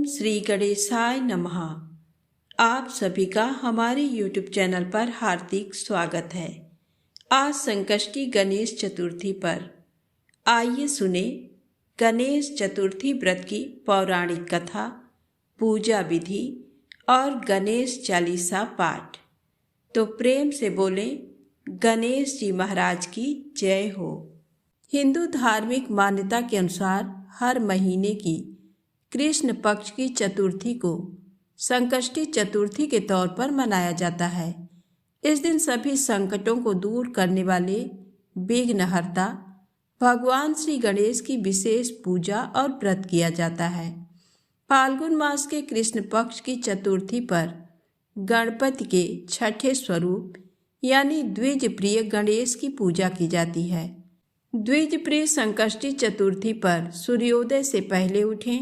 ओम श्री गणेशाय नमः। आप सभी का हमारे YouTube चैनल पर हार्दिक स्वागत है। आज संकष्टी गणेश चतुर्थी पर आइए सुने गणेश चतुर्थी व्रत की पौराणिक कथा, पूजा विधि और गणेश चालीसा पाठ। तो प्रेम से बोलें गणेश जी महाराज की जय हो। हिंदू धार्मिक मान्यता के अनुसार हर महीने की कृष्ण पक्ष की चतुर्थी को संकष्टी चतुर्थी के तौर पर मनाया जाता है। इस दिन सभी संकटों को दूर करने वाले विघ्नहर्ता भगवान श्री गणेश की विशेष पूजा और व्रत किया जाता है। फाल्गुन मास के कृष्ण पक्ष की चतुर्थी पर गणपति के छठे स्वरूप यानी द्विज प्रिय गणेश की पूजा की जाती है। द्विज प्रिय संकष्टी चतुर्थी पर सूर्योदय से पहले उठें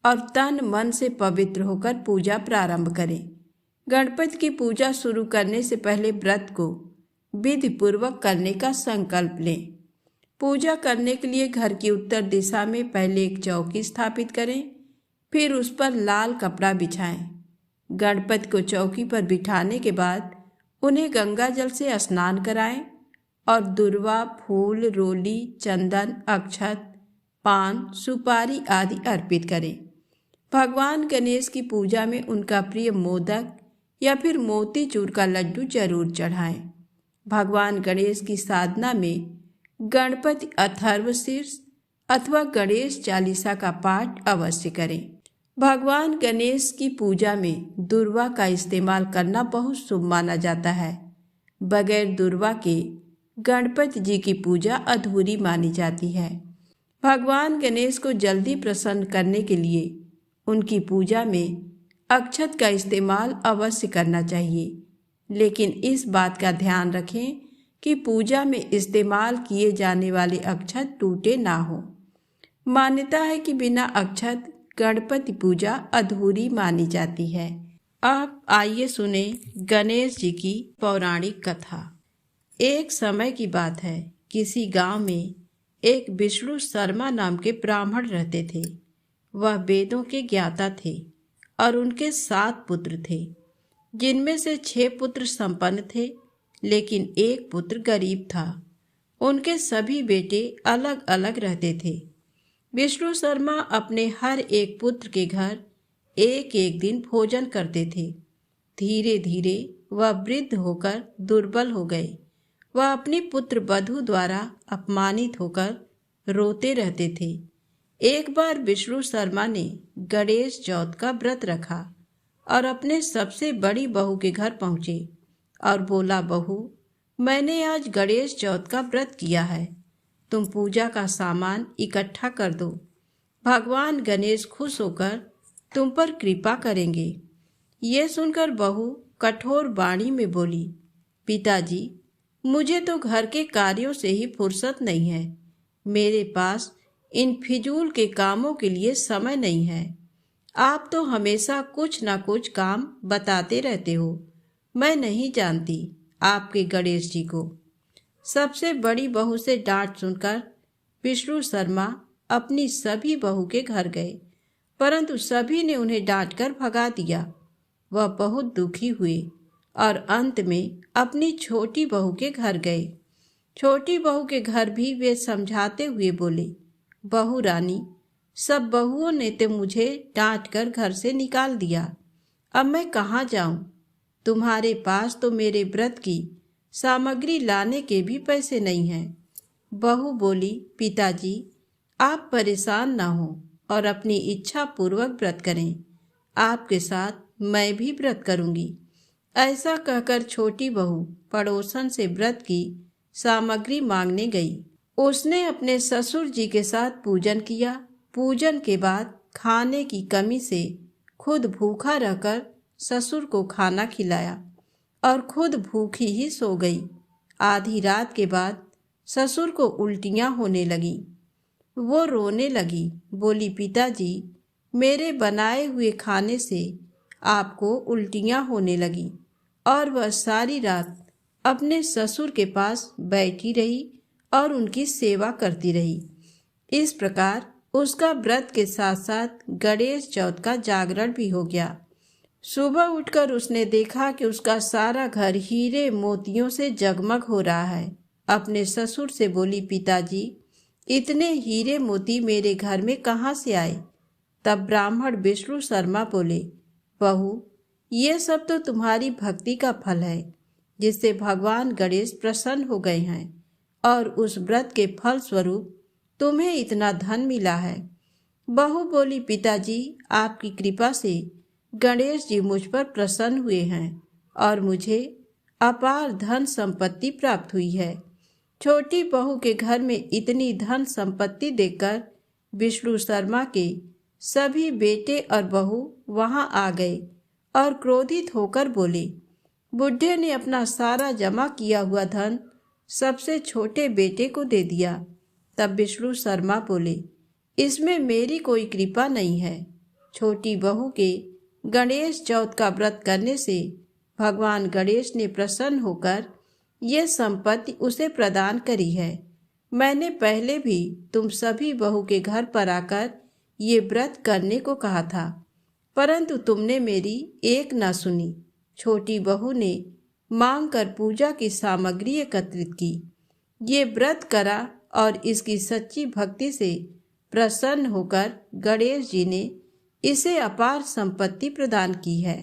और तन मन से पवित्र होकर पूजा प्रारंभ करें। गणपति की पूजा शुरू करने से पहले व्रत को विधि पूर्वक करने का संकल्प लें। पूजा करने के लिए घर की उत्तर दिशा में पहले एक चौकी स्थापित करें, फिर उस पर लाल कपड़ा बिछाएं। गणपति को चौकी पर बिठाने के बाद उन्हें गंगा जल से स्नान कराएं और दुर्वा, फूल, रोली, चंदन, अक्षत, पान, सुपारी आदि अर्पित करें। भगवान गणेश की पूजा में उनका प्रिय मोदक या फिर मोतीचूर का लड्डू जरूर चढ़ाएं। भगवान गणेश की साधना में गणपति अथर्वशीर्ष अथवा गणेश चालीसा का पाठ अवश्य करें। भगवान गणेश की पूजा में दुर्वा का इस्तेमाल करना बहुत शुभ माना जाता है। बगैर दुर्वा के गणपति जी की पूजा अधूरी मानी जाती है। भगवान गणेश को जल्दी प्रसन्न करने के लिए उनकी पूजा में अक्षत का इस्तेमाल अवश्य करना चाहिए, लेकिन इस बात का ध्यान रखें कि पूजा में इस्तेमाल किए जाने वाले अक्षत टूटे ना हो। मान्यता है कि बिना अक्षत गणपति पूजा अधूरी मानी जाती है। अब आइए सुने गणेश जी की पौराणिक कथा। एक समय की बात है, किसी गांव में एक विष्णु शर्मा नाम के ब्राह्मण रहते थे। वह वेदों के ज्ञाता थे और उनके 7 पुत्र थे, जिनमें से 6 पुत्र संपन्न थे, लेकिन एक पुत्र गरीब था। उनके सभी बेटे अलग अलग रहते थे। विष्णु शर्मा अपने हर एक पुत्र के घर एक एक दिन भोजन करते थे। धीरे धीरे वह वृद्ध होकर दुर्बल हो गए। वह अपनी पुत्र वधू द्वारा अपमानित होकर रोते रहते थे। एक बार विष्णु शर्मा ने गणेश चौथ का व्रत रखा और अपने सबसे बड़ी बहू के घर पहुंचे और बोला, बहू, मैंने आज गणेश चौथ का व्रत किया है, तुम पूजा का सामान इकट्ठा कर दो। भगवान गणेश खुश होकर तुम पर कृपा करेंगे। ये सुनकर बहू कठोर वाणी में बोली, पिताजी, मुझे तो घर के कार्यों से ही फुर्सत नहीं है। मेरे पास इन फिजूल के कामों के लिए समय नहीं है। आप तो हमेशा कुछ ना कुछ काम बताते रहते हो। मैं नहीं जानती आपके गणेश जी को। सबसे बड़ी बहू से डांट सुनकर विष्णु शर्मा अपनी सभी बहू के घर गए, परंतु सभी ने उन्हें डांटकर भगा दिया। वह बहुत दुखी हुए और अंत में अपनी छोटी बहू के घर गए। छोटी बहू के घर भी वे समझाते हुए बोले, बहू रानी, सब बहुओं ने तो मुझे डांट कर घर से निकाल दिया। अब मैं कहाँ जाऊं? तुम्हारे पास तो मेरे व्रत की सामग्री लाने के भी पैसे नहीं हैं। बहू बोली, पिताजी, आप परेशान ना हो और अपनी इच्छा पूर्वक व्रत करें। आपके साथ मैं भी व्रत करूंगी। ऐसा कहकर छोटी बहू पड़ोसन से व्रत की सामग्री मांगने गई। उसने अपने ससुर जी के साथ पूजन किया। पूजन के बाद खाने की कमी से खुद भूखा रहकर ससुर को खाना खिलाया और खुद भूखी ही सो गई। आधी रात के बाद ससुर को उल्टियां होने लगी। वो रोने लगी, बोली, पिताजी, मेरे बनाए हुए खाने से आपको उल्टियां होने लगी। और वह सारी रात अपने ससुर के पास बैठी रही और उनकी सेवा करती रही। इस प्रकार उसका व्रत के साथ साथ गणेश चौथ का जागरण भी हो गया। सुबह उठकर उसने देखा कि उसका सारा घर हीरे मोतियों से जगमग हो रहा है। अपने ससुर से बोली, पिताजी, इतने हीरे मोती मेरे घर में कहाँ से आए? तब ब्राह्मण विष्णु शर्मा बोले, बहू, ये सब तो तुम्हारी भक्ति का फल है, जिससे भगवान गणेश प्रसन्न हो गए हैं और उस व्रत के फल स्वरूप तुम्हें इतना धन मिला है। बहू बोली, पिताजी, आपकी कृपा से गणेश जी मुझ पर प्रसन्न हुए हैं और मुझे अपार धन संपत्ति प्राप्त हुई है। छोटी बहू के घर में इतनी धन संपत्ति देखकर विष्णु शर्मा के सभी बेटे और बहू वहां आ गए और क्रोधित होकर बोले, बुढ़े ने अपना सारा जमा किया हुआ धन सबसे छोटे बेटे को दे दिया। तब विष्णु शर्मा बोले, इसमें मेरी कोई कृपा नहीं है। छोटी बहू के गणेश चौथ का व्रत करने से भगवान गणेश ने प्रसन्न होकर ये संपत्ति उसे प्रदान करी है। मैंने पहले भी तुम सभी बहू के घर पर आकर ये व्रत करने को कहा था, परंतु तुमने मेरी एक न सुनी। छोटी बहू ने मांग कर पूजा की सामग्री एकत्रित की, ये व्रत करा और इसकी सच्ची भक्ति से प्रसन्न होकर गणेश जी ने इसे अपार संपत्ति प्रदान की है।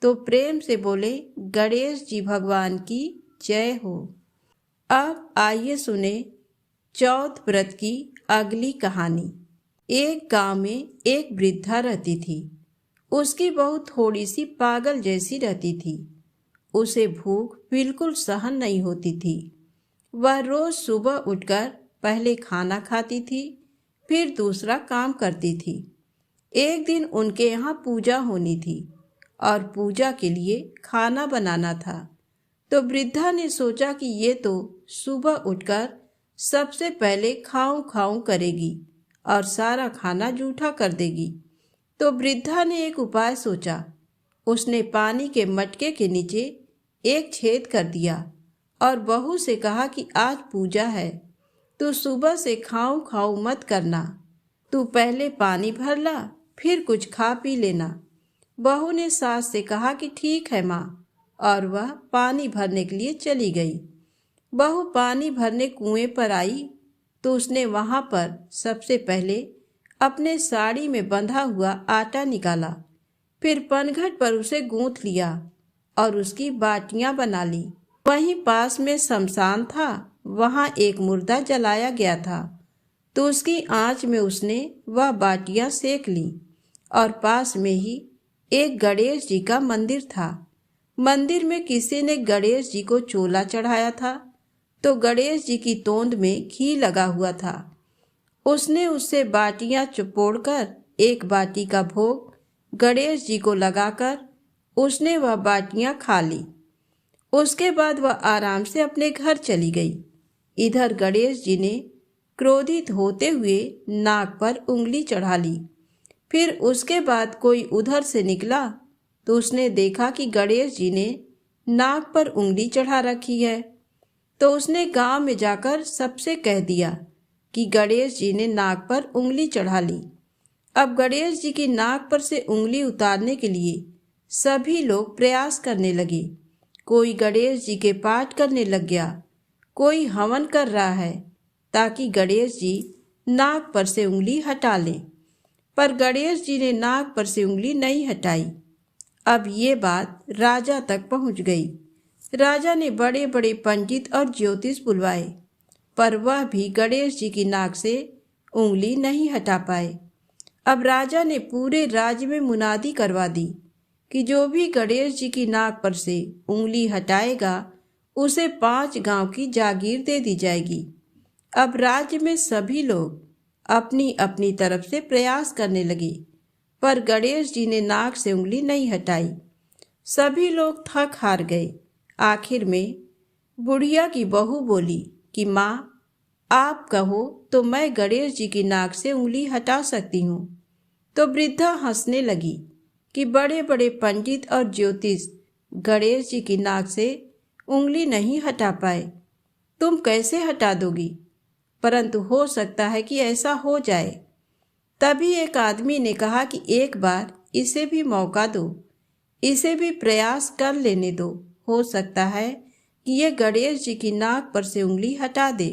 तो प्रेम से बोले, गणेश जी भगवान की जय हो। अब आइए सुने चौथ व्रत की अगली कहानी। एक गांव में एक वृद्धा रहती थी। उसकी बहू थोड़ी सी पागल जैसी रहती थी। उसे भूख बिल्कुल सहन नहीं होती थी। वह रोज सुबह उठकर पहले खाना खाती थी, फिर दूसरा काम करती थी। एक दिन उनके यहाँ पूजा होनी थी और पूजा के लिए खाना बनाना था। तो वृद्धा ने सोचा कि ये तो सुबह उठकर सबसे पहले खाऊं खाऊं करेगी और सारा खाना जूठा कर देगी। तो वृद्धा ने एक उपाय सोचा। उसने पानी के मटके के नीचे एक छेद कर दिया और बहू से कहा कि आज पूजा है, तू सुबह से खाऊं खाऊं मत करना, तू पहले पानी भर ला, फिर कुछ खा पी लेना। बहू ने सास से कहा कि ठीक है माँ, और वह पानी भरने के लिए चली गई। बहू पानी भरने कुएं पर आई तो उसने वहां पर सबसे पहले अपने साड़ी में बंधा हुआ आटा निकाला, फिर पनघट पर उसे गूंथ लिया और उसकी बाटियां बना ली। वहीं पास में शमशान था, वहां एक मुर्दा जलाया गया था, तो उसकी आंच में उसने वह बाटियां सेक ली। और पास में ही एक गणेश जी का मंदिर था। मंदिर में किसी ने गणेश जी को चोला चढ़ाया था, तो गणेश जी की तोंद में घी लगा हुआ था। उसने उससे बाटियां चुपोड़कर एक बाटी का भोग गणेश जी को लगाकर उसने वह बाटियां खा ली। उसके बाद वह आराम से अपने घर चली गई। इधर गणेश जी ने क्रोधित होते हुए नाक पर उंगली चढ़ा ली। फिर उसके बाद कोई उधर से निकला तो उसने देखा कि गणेश जी ने नाक पर उंगली चढ़ा रखी है। तो उसने गांव में जाकर सबसे कह दिया कि गणेश जी ने नाक पर उंगली चढ़ा ली। अब गणेश जी की नाक पर से उंगली उतारने के लिए सभी लोग प्रयास करने लगे। कोई गणेश जी के पाठ करने लग गया, कोई हवन कर रहा है ताकि गणेश जी नाक पर से उंगली हटा लें, पर गणेश जी ने नाक पर से उंगली नहीं हटाई। अब ये बात राजा तक पहुंच गई। राजा ने बड़े बड़े पंडित और ज्योतिष बुलवाए, पर वह भी गणेश जी की नाक से उंगली नहीं हटा पाए। अब राजा ने पूरे राज्य में मुनादी करवा दी कि जो भी गणेश जी की नाक पर से उंगली हटाएगा उसे 5 गांव की जागीर दे दी जाएगी। अब राज्य में सभी लोग अपनी अपनी तरफ से प्रयास करने लगे, पर गणेश जी ने नाक से उंगली नहीं हटाई। सभी लोग थक हार गए। आखिर में बुढ़िया की बहू बोली कि माँ, आप कहो तो मैं गणेश जी की नाक से उंगली हटा सकती हूँ। तो वृद्धा हंसने लगी कि बड़े बड़े पंडित और ज्योतिष गणेश जी की नाक से उंगली नहीं हटा पाए, तुम कैसे हटा दोगी? परंतु हो सकता है कि ऐसा हो जाए। तभी एक आदमी ने कहा कि एक बार इसे भी मौका दो, इसे भी प्रयास कर लेने दो, हो सकता है कि ये गणेश जी की नाक पर से उंगली हटा दे।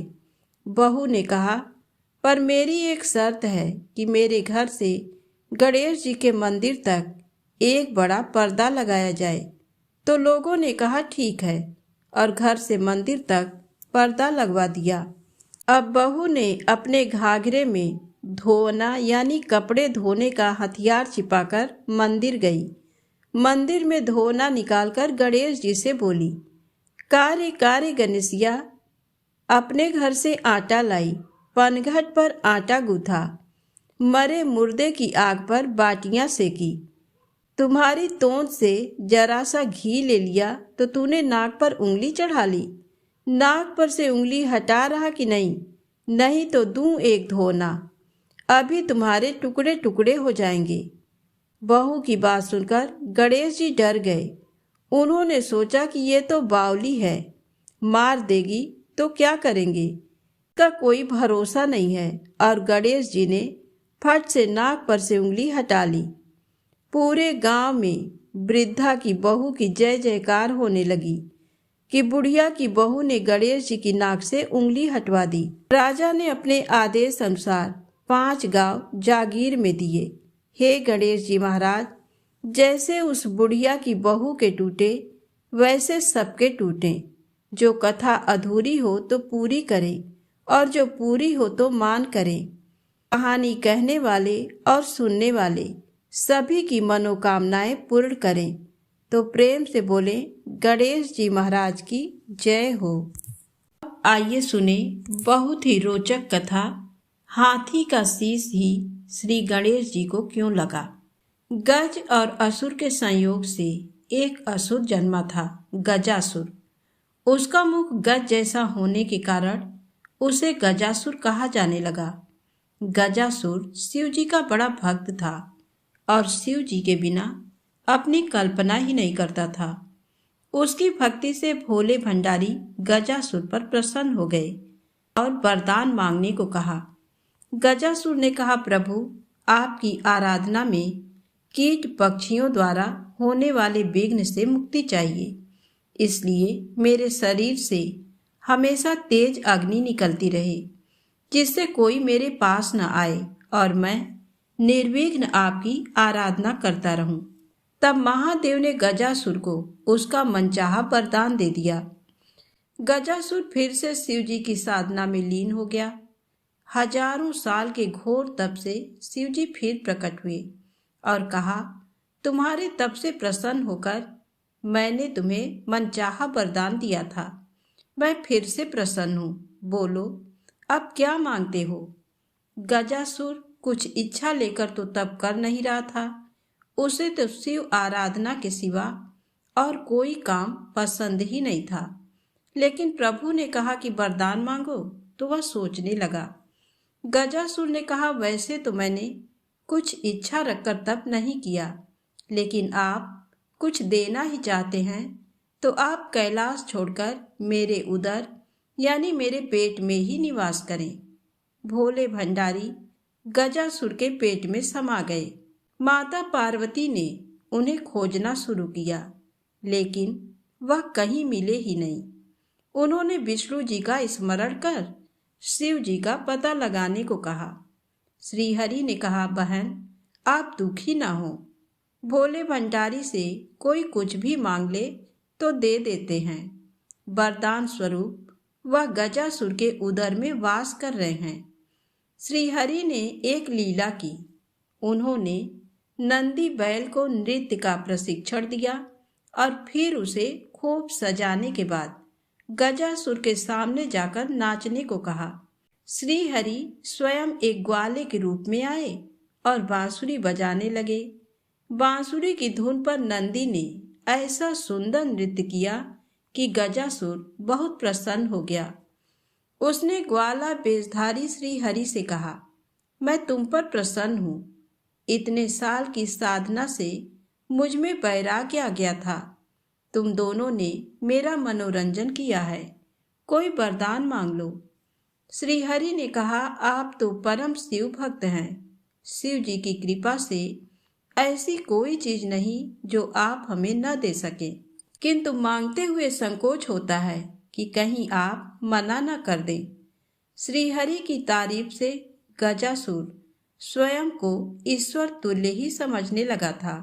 बहू ने कहा, पर मेरी एक शर्त है कि मेरे घर से गणेश जी के मंदिर तक एक बड़ा पर्दा लगाया जाए। तो लोगों ने कहा ठीक है, और घर से मंदिर तक पर्दा लगवा दिया। अब बहू ने अपने घाघरे में धोना यानी कपड़े धोने का हथियार छिपाकर मंदिर गई। मंदिर में धोना निकालकर गणेश जी से बोली, कार्य कार्य गणेशिया। अपने घर से आटा लाई, पनघट पर आटा गूथा, मरे मुर्दे की आग पर बाटियां सेकी। तुम्हारी तोंद से जरा सा घी ले लिया तो तूने नाक पर उंगली चढ़ा ली। नाक पर से उंगली हटा रहा कि नहीं? नहीं तो दूं एक धोना, अभी तुम्हारे टुकड़े टुकड़े हो जाएंगे। बहू की बात सुनकर गणेश जी डर गए। उन्होंने सोचा कि ये तो बावली है, मार देगी तो क्या करेंगे, का कोई भरोसा नहीं है। और गणेश जी ने फट से नाक पर से उंगली हटा ली। पूरे गांव में वृद्धा की बहू की जय जयकार होने लगी कि बुढ़िया की बहू ने गणेश जी की नाक से उंगली हटवा दी। राजा ने अपने आदेश अनुसार 5 गांव जागीर में दिए। हे गणेश जी महाराज, जैसे उस बुढ़िया की बहू के टूटे वैसे सबके टूटे। जो कथा अधूरी हो तो पूरी करें, और जो पूरी हो तो मान करें। कहानी कहने वाले और सुनने वाले सभी की मनोकामनाएं पूर्ण करें। तो प्रेम से बोले, गणेश जी महाराज की जय हो। आइए सुने बहुत ही रोचक कथा, हाथी का शीश ही श्री गणेश जी को क्यों लगा। गज और असुर के संयोग से एक असुर जन्मा था, गजासुर। उसका मुख गज जैसा होने के कारण उसे गजासुर कहा जाने लगा। गजासुर शिव जी का बड़ा भक्त था और शिव जी के बिना अपनी कल्पना ही नहीं करता था। उसकी भक्ति से भोले भंडारी गजासुर पर प्रसन्न हो गए और वरदान मांगने को कहा। गजासुर ने कहा, प्रभु, आपकी आराधना में कीट पक्षियों द्वारा होने वाले विघ्न से मुक्ति चाहिए, इसलिए मेरे शरीर से हमेशा तेज अग्नि निकलती रहे, जिससे कोई मेरे पास न आए और मैं निर्विघ्न आपकी आराधना करता रहूं। तब महादेव ने गजासुर को उसका मनचाहा वरदान दे दिया। गजासुर फिर से शिव जी की साधना में लीन हो गया। हजारों साल के घोर तप से शिव जी फिर प्रकट हुए और कहा, तुम्हारे तप से प्रसन्न होकर मैंने तुम्हें मनचाहा वरदान दिया था। मैं फिर से प्रसन्न हूँ, बोलो अब क्या मांगते हो। गजासुर कुछ इच्छा लेकर तो तप कर नहीं रहा था, उसे तो शिव आराधना के सिवा और कोई काम पसंद ही नहीं था। लेकिन प्रभु ने कहा कि वरदान मांगो, तो वह सोचने लगा। गजासुर ने कहा, वैसे तो मैंने कुछ इच्छा रखकर तप नहीं किया, लेकिन आप कुछ देना ही चाहते हैं तो आप कैलाश छोड़कर मेरे उदर यानी मेरे पेट में ही निवास करें। भोले भंडारी गजासुर के पेट में समा गए। माता पार्वती ने उन्हें खोजना शुरू किया, लेकिन वह कहीं मिले ही नहीं। उन्होंने विष्णु जी का स्मरण कर शिव जी का पता लगाने को कहा। श्री हरि ने कहा, बहन आप दुखी ना हो, भोले भंडारी से कोई कुछ भी मांग ले तो दे देते हैं। वरदान स्वरूप वह गजासुर के उदर में वास कर रहे हैं। श्री हरि ने एक लीला की। उन्होंने नंदी बैल को नृत्य का प्रशिक्षण दिया और फिर उसे खूब सजाने के बाद गजासुर के सामने जाकर नाचने को कहा। श्री हरि स्वयं एक ग्वाले के रूप में आए और बांसुरी बजाने लगे। बांसुरी की धुन पर नंदी ने ऐसा सुंदर नृत्य किया कि गजासुर बहुत प्रसन्न हो गया। उसने ग्वाला वेशधारी श्री हरि से कहा, मैं तुम पर प्रसन्न हूँ। इतने साल की साधना से मुझ में वैराग्य आ गया था। तुम दोनों ने मेरा मनोरंजन किया है, कोई वरदान मांग लो। श्री हरि ने कहा, आप तो परम शिव भक्त हैं, शिव जी की कृपा से ऐसी कोई चीज नहीं जो आप हमें न दे सके, किंतु मांगते हुए संकोच होता है कि कहीं आप मना न कर दें। श्रीहरि की तारीफ से गजासुर स्वयं को ईश्वर तुल्य ही समझने लगा था।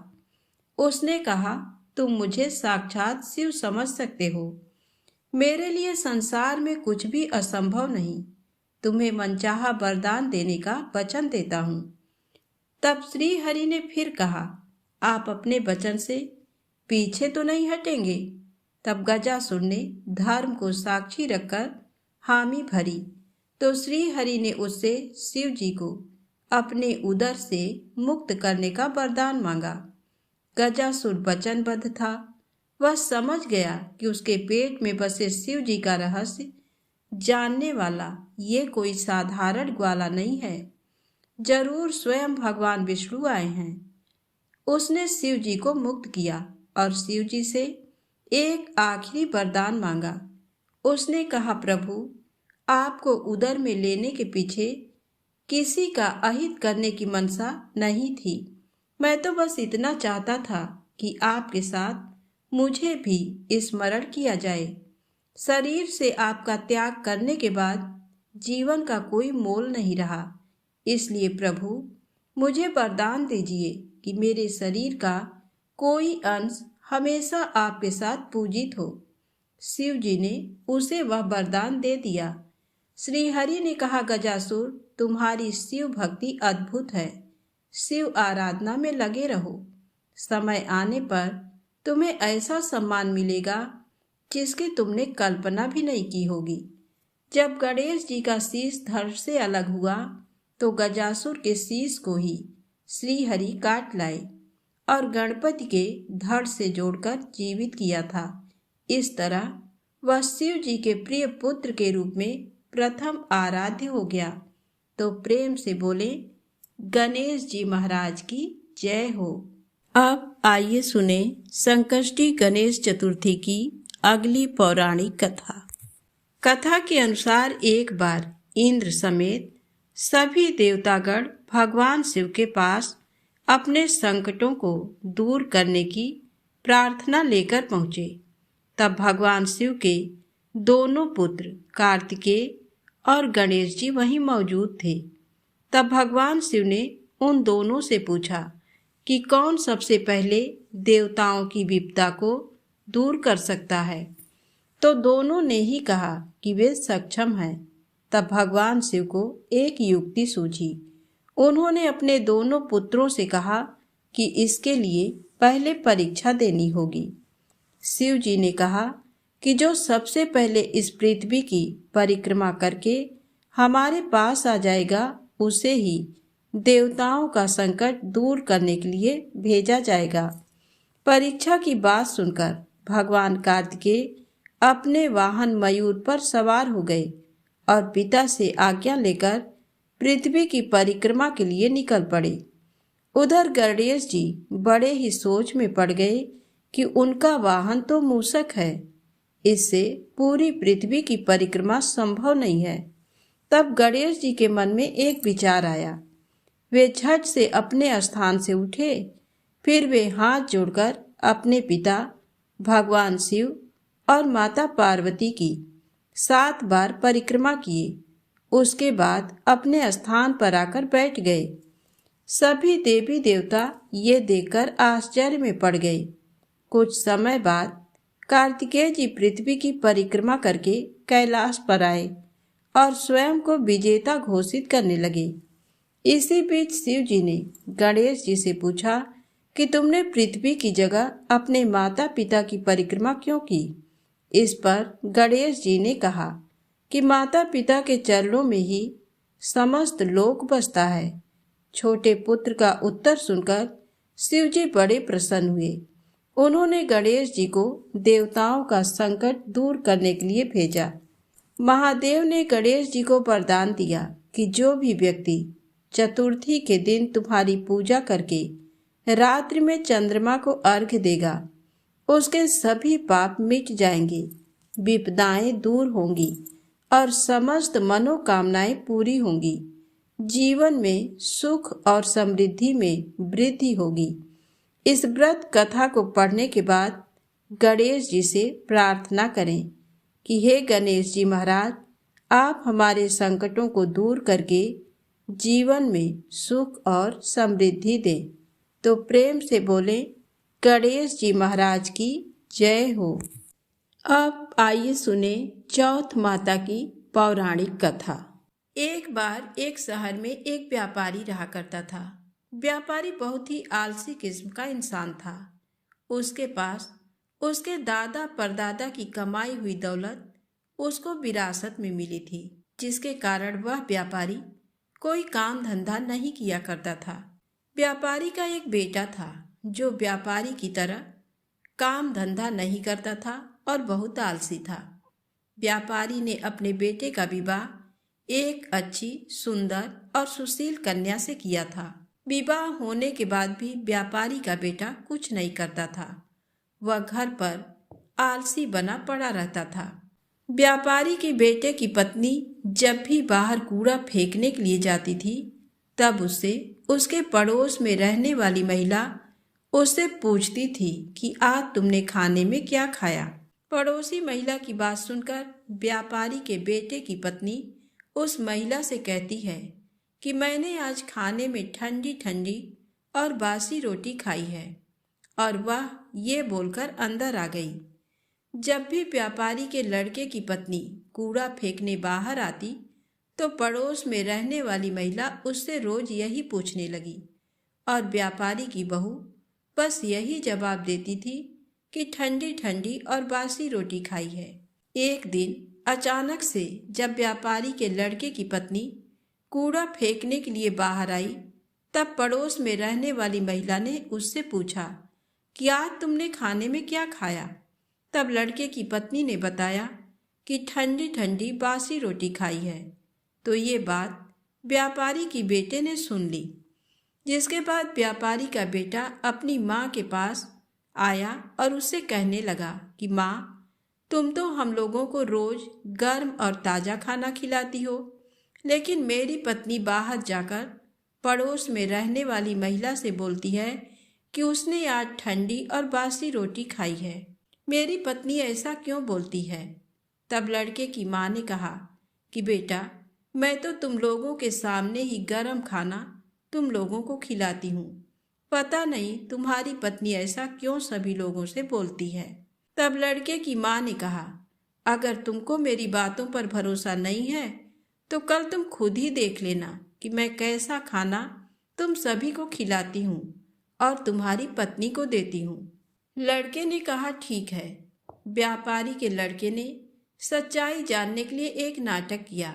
उसने कहा, तुम मुझे साक्षात शिव समझ सकते हो। मेरे लिए संसार में कुछ भी असंभव नहीं। तुम्हें मनचाहा वरदान देने का वचन देता हूँ। तब श्री हरि ने फिर कहा, आप अपने वचन से पीछे तो नहीं हटेंगे? तब गजासुर ने धर्म को साक्षी रखकर हामी भरी तो श्री हरि ने उससे शिव जी को अपने उदर से मुक्त करने का वरदान मांगा। गजासुर वचनबद्ध था। वह समझ गया कि उसके पेट में बसे शिव जी का रहस्य जानने वाला ये कोई साधारण ग्वाला नहीं है, जरूर स्वयं भगवान विष्णु आए हैं। उसने शिव जी को मुक्त किया और शिव जी से एक आखिरी वरदान मांगा। उसने कहा, प्रभु, आपको उदर में लेने के पीछे किसी का अहित करने की मनसा नहीं थी। मैं तो बस इतना चाहता था कि आपके साथ मुझे भी स्मरण किया जाए। शरीर से आपका त्याग करने के बाद जीवन का कोई मोल नहीं रहा। इसलिए प्रभु, मुझे वरदान दीजिए कि मेरे शरीर का कोई अंश हमेशा आपके साथ पूजित हो। शिव जी ने उसे वह वरदान दे दिया। श्री हरि ने कहा, गजासुर, तुम्हारी शिव भक्ति अद्भुत है। शिव आराधना में लगे रहो। समय आने पर तुम्हें ऐसा सम्मान मिलेगा जिसकी तुमने कल्पना भी नहीं की होगी। जब गणेश जी का शीश धड़ से अलग हुआ तो गजासुर के शीश को ही श्री हरि काट लाए और गणपति के धड़ से जोड़कर जीवित किया था। इस तरह वह शिव जी के प्रिय पुत्र के रूप में प्रथम आराध्य हो गया। तो प्रेम से बोले, गणेश जी महाराज की जय हो। अब आइए सुने संकष्टी गणेश चतुर्थी की अगली पौराणिक कथा। कथा के अनुसार एक बार इंद्र समेत सभी देवतागण भगवान शिव के पास अपने संकटों को दूर करने की प्रार्थना लेकर पहुँचे। तब भगवान शिव के दोनों पुत्र कार्तिकेय और गणेश जी वहीं मौजूद थे। तब भगवान शिव ने उन दोनों से पूछा कि कौन सबसे पहले देवताओं की विपदा को दूर कर सकता है। तो दोनों ने ही कहा कि वे सक्षम हैं। तब भगवान शिव को एक युक्ति सूझी। उन्होंने अपने दोनों पुत्रों से कहा कि इसके लिए पहले परीक्षा देनी होगी। शिव जी ने कहा कि जो सबसे पहले इस पृथ्वी की परिक्रमा करके हमारे पास आ जाएगा, उसे ही देवताओं का संकट दूर करने के लिए भेजा जाएगा। परीक्षा की बात सुनकर भगवान कार्तिकेय अपने वाहन मयूर पर सवार हो गए और पिता से आज्ञा लेकर पृथ्वी की परिक्रमा के लिए निकल पड़े। उधर गणेश जी बड़े ही सोच में पड़ गए कि उनका वाहन तो मूषक है, इससे पूरी पृथ्वी की परिक्रमा संभव नहीं है। तब गणेश जी के मन में एक विचार आया। वे झट से अपने स्थान से उठे। फिर वे हाथ जोड़कर अपने पिता भगवान शिव और माता पार्वती की 7 बार परिक्रमा किए। उसके बाद अपने स्थान पर आकर बैठ गए। सभी देवी देवता ये देखकर आश्चर्य में पड़ गए। कुछ समय बाद कार्तिकेय जी पृथ्वी की परिक्रमा करके कैलाश पर आए और स्वयं को विजेता घोषित करने लगे। इसी बीच शिव जी ने गणेश जी से पूछा कि तुमने पृथ्वी की जगह अपने माता पिता की परिक्रमा क्यों की? इस पर गणेश जी ने कहा कि माता पिता के चरणों में ही समस्त लोक बसता है। छोटे पुत्र का उत्तर सुनकर शिव जी बड़े प्रसन्न हुए। उन्होंने गणेश जी को देवताओं का संकट दूर करने के लिए भेजा। महादेव ने गणेश जी को वरदान दिया कि जो भी व्यक्ति चतुर्थी के दिन तुम्हारी पूजा करके रात्रि में चंद्रमा को अर्घ्य देगा, उसके सभी पाप मिट जाएंगे, विपदाएं दूर होंगी और समस्त मनोकामनाएं पूरी होंगी। जीवन में सुख और समृद्धि में वृद्धि होगी। इस व्रत कथा को पढ़ने के बाद गणेश जी से प्रार्थना करें कि हे गणेश जी महाराज, आप हमारे संकटों को दूर करके जीवन में सुख और समृद्धि दें। तो प्रेम से बोलें, गणेश जी महाराज की जय हो। अब आइए सुने चौथ माता की पौराणिक कथा। एक बार एक शहर में एक व्यापारी रहा करता था। व्यापारी बहुत ही आलसी किस्म का इंसान था। उसके पास उसके दादा परदादा की कमाई हुई दौलत उसको विरासत में मिली थी, जिसके कारण वह व्यापारी कोई काम धंधा नहीं किया करता था। व्यापारी का एक बेटा था जो व्यापारी की तरह काम धंधा नहीं करता था और बहुत आलसी था। व्यापारी ने अपने बेटे का विवाह एक अच्छी, सुंदर और सुशील कन्या से किया था। विवाह होने के बाद भी व्यापारी का बेटा कुछ नहीं करता था। वह घर पर आलसी बना पड़ा रहता था। व्यापारी के बेटे की पत्नी जब भी बाहर कूड़ा फेंकने के लिए जाती थी, तब उससे उसके पड़ोस में रहने वाली महिला उससे पूछती थी कि आज तुमने खाने में क्या खाया। पड़ोसी महिला की बात सुनकर व्यापारी के बेटे की पत्नी उस महिला से कहती है कि मैंने आज खाने में ठंडी ठंडी और बासी रोटी खाई है, और वह ये बोलकर अंदर आ गई। जब भी व्यापारी के लड़के की पत्नी कूड़ा फेंकने बाहर आती, तो पड़ोस में रहने वाली महिला उससे रोज यही पूछने लगी, और व्यापारी की बहू बस यही जवाब देती थी कि ठंडी ठंडी और बासी रोटी खाई है। एक दिन अचानक से जब व्यापारी के लड़के की पत्नी कूड़ा फेंकने के लिए बाहर आई, तब पड़ोस में रहने वाली महिला ने उससे पूछा कि आज तुमने खाने में क्या खाया। तब लड़के की पत्नी ने बताया कि ठंडी ठंडी बासी रोटी खाई है। तो ये बात व्यापारी की बेटे ने सुन ली, जिसके बाद व्यापारी का बेटा अपनी माँ के पास आया और उससे कहने लगा कि माँ, तुम तो हम लोगों को रोज गर्म और ताज़ा खाना खिलाती हो, लेकिन मेरी पत्नी बाहर जाकर पड़ोस में रहने वाली महिला से बोलती है कि उसने आज ठंडी और बासी रोटी खाई है। मेरी पत्नी ऐसा क्यों बोलती है? तब लड़के की माँ ने कहा कि बेटा, मैं तो तुम लोगों के सामने ही गर्म खाना तुम लोगों को खिलाती हूँ। पता नहीं तुम्हारी पत्नी ऐसा क्यों सभी लोगों से बोलती है। तब लड़के की माँ ने कहा, अगर तुमको मेरी बातों पर भरोसा नहीं है तो कल तुम खुद ही देख लेना कि मैं कैसा खाना तुम सभी को खिलाती हूँ और तुम्हारी पत्नी को देती हूँ। लड़के ने कहा, ठीक है। व्यापारी के लड़के ने सच्चाई जानने के लिए एक नाटक किया।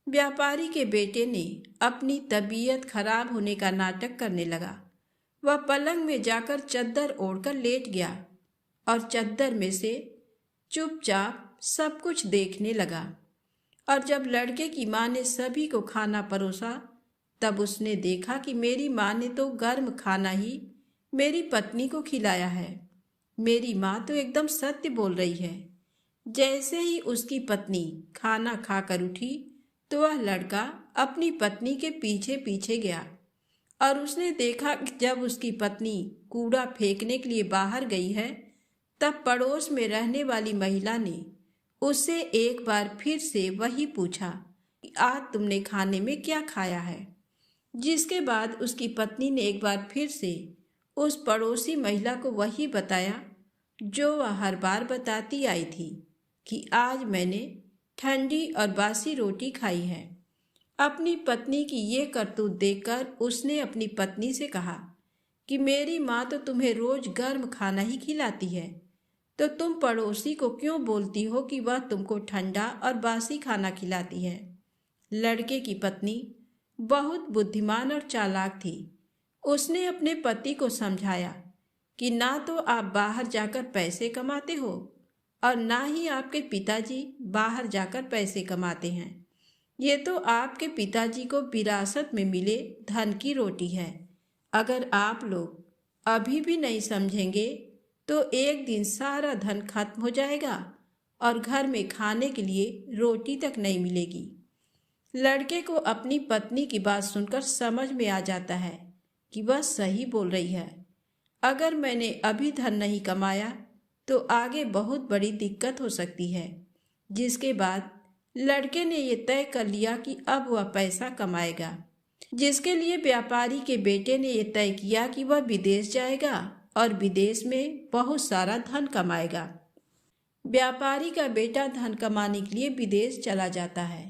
व्यापारी के बेटे ने अपनी तबीयत खराब होने का नाटक करने लगा। वह पलंग में जाकर चद्दर ओढ़कर लेट गया और चद्दर में से चुपचाप सब कुछ देखने लगा। और जब लड़के की माँ ने सभी को खाना परोसा, तब उसने देखा कि मेरी माँ ने तो गर्म खाना ही मेरी पत्नी को खिलाया है। मेरी माँ तो एकदम सत्य बोल रही है। जैसे ही उसकी पत्नी खाना खाकर उठी, तो वह लड़का अपनी पत्नी के पीछे पीछे गया और उसने देखा कि जब उसकी पत्नी कूड़ा फेंकने के लिए बाहर गई है, तब पड़ोस में रहने वाली महिला ने उससे एक बार फिर से वही पूछा कि आज तुमने खाने में क्या खाया है। जिसके बाद उसकी पत्नी ने एक बार फिर से उस पड़ोसी महिला को वही बताया जो वह हर बार बताती आई थी कि आज मैंने ठंडी और बासी रोटी खाई है। अपनी पत्नी की ये करतूत देखकर उसने अपनी पत्नी से कहा कि मेरी माँ तो तुम्हें रोज गर्म खाना ही खिलाती है, तो तुम पड़ोसी को क्यों बोलती हो कि वह तुमको ठंडा और बासी खाना खिलाती है। लड़के की पत्नी बहुत बुद्धिमान और चालाक थी। उसने अपने पति को समझाया कि ना तो आप बाहर जाकर पैसे कमाते हो और ना ही आपके पिताजी बाहर जाकर पैसे कमाते हैं। ये तो आपके पिताजी को विरासत में मिले धन की रोटी है। अगर आप लोग अभी भी नहीं समझेंगे तो एक दिन सारा धन खत्म हो जाएगा और घर में खाने के लिए रोटी तक नहीं मिलेगी। लड़के को अपनी पत्नी की बात सुनकर समझ में आ जाता है कि वह सही बोल रही है। अगर मैंने अभी धन नहीं कमाया तो आगे बहुत बड़ी दिक्कत हो सकती है। जिसके बाद लड़के ने ये तय कर लिया कि अब वह पैसा कमाएगा, जिसके लिए व्यापारी के बेटे ने यह तय किया कि वह विदेश जाएगा और विदेश में बहुत सारा धन कमाएगा। व्यापारी का बेटा धन कमाने के लिए विदेश चला जाता है।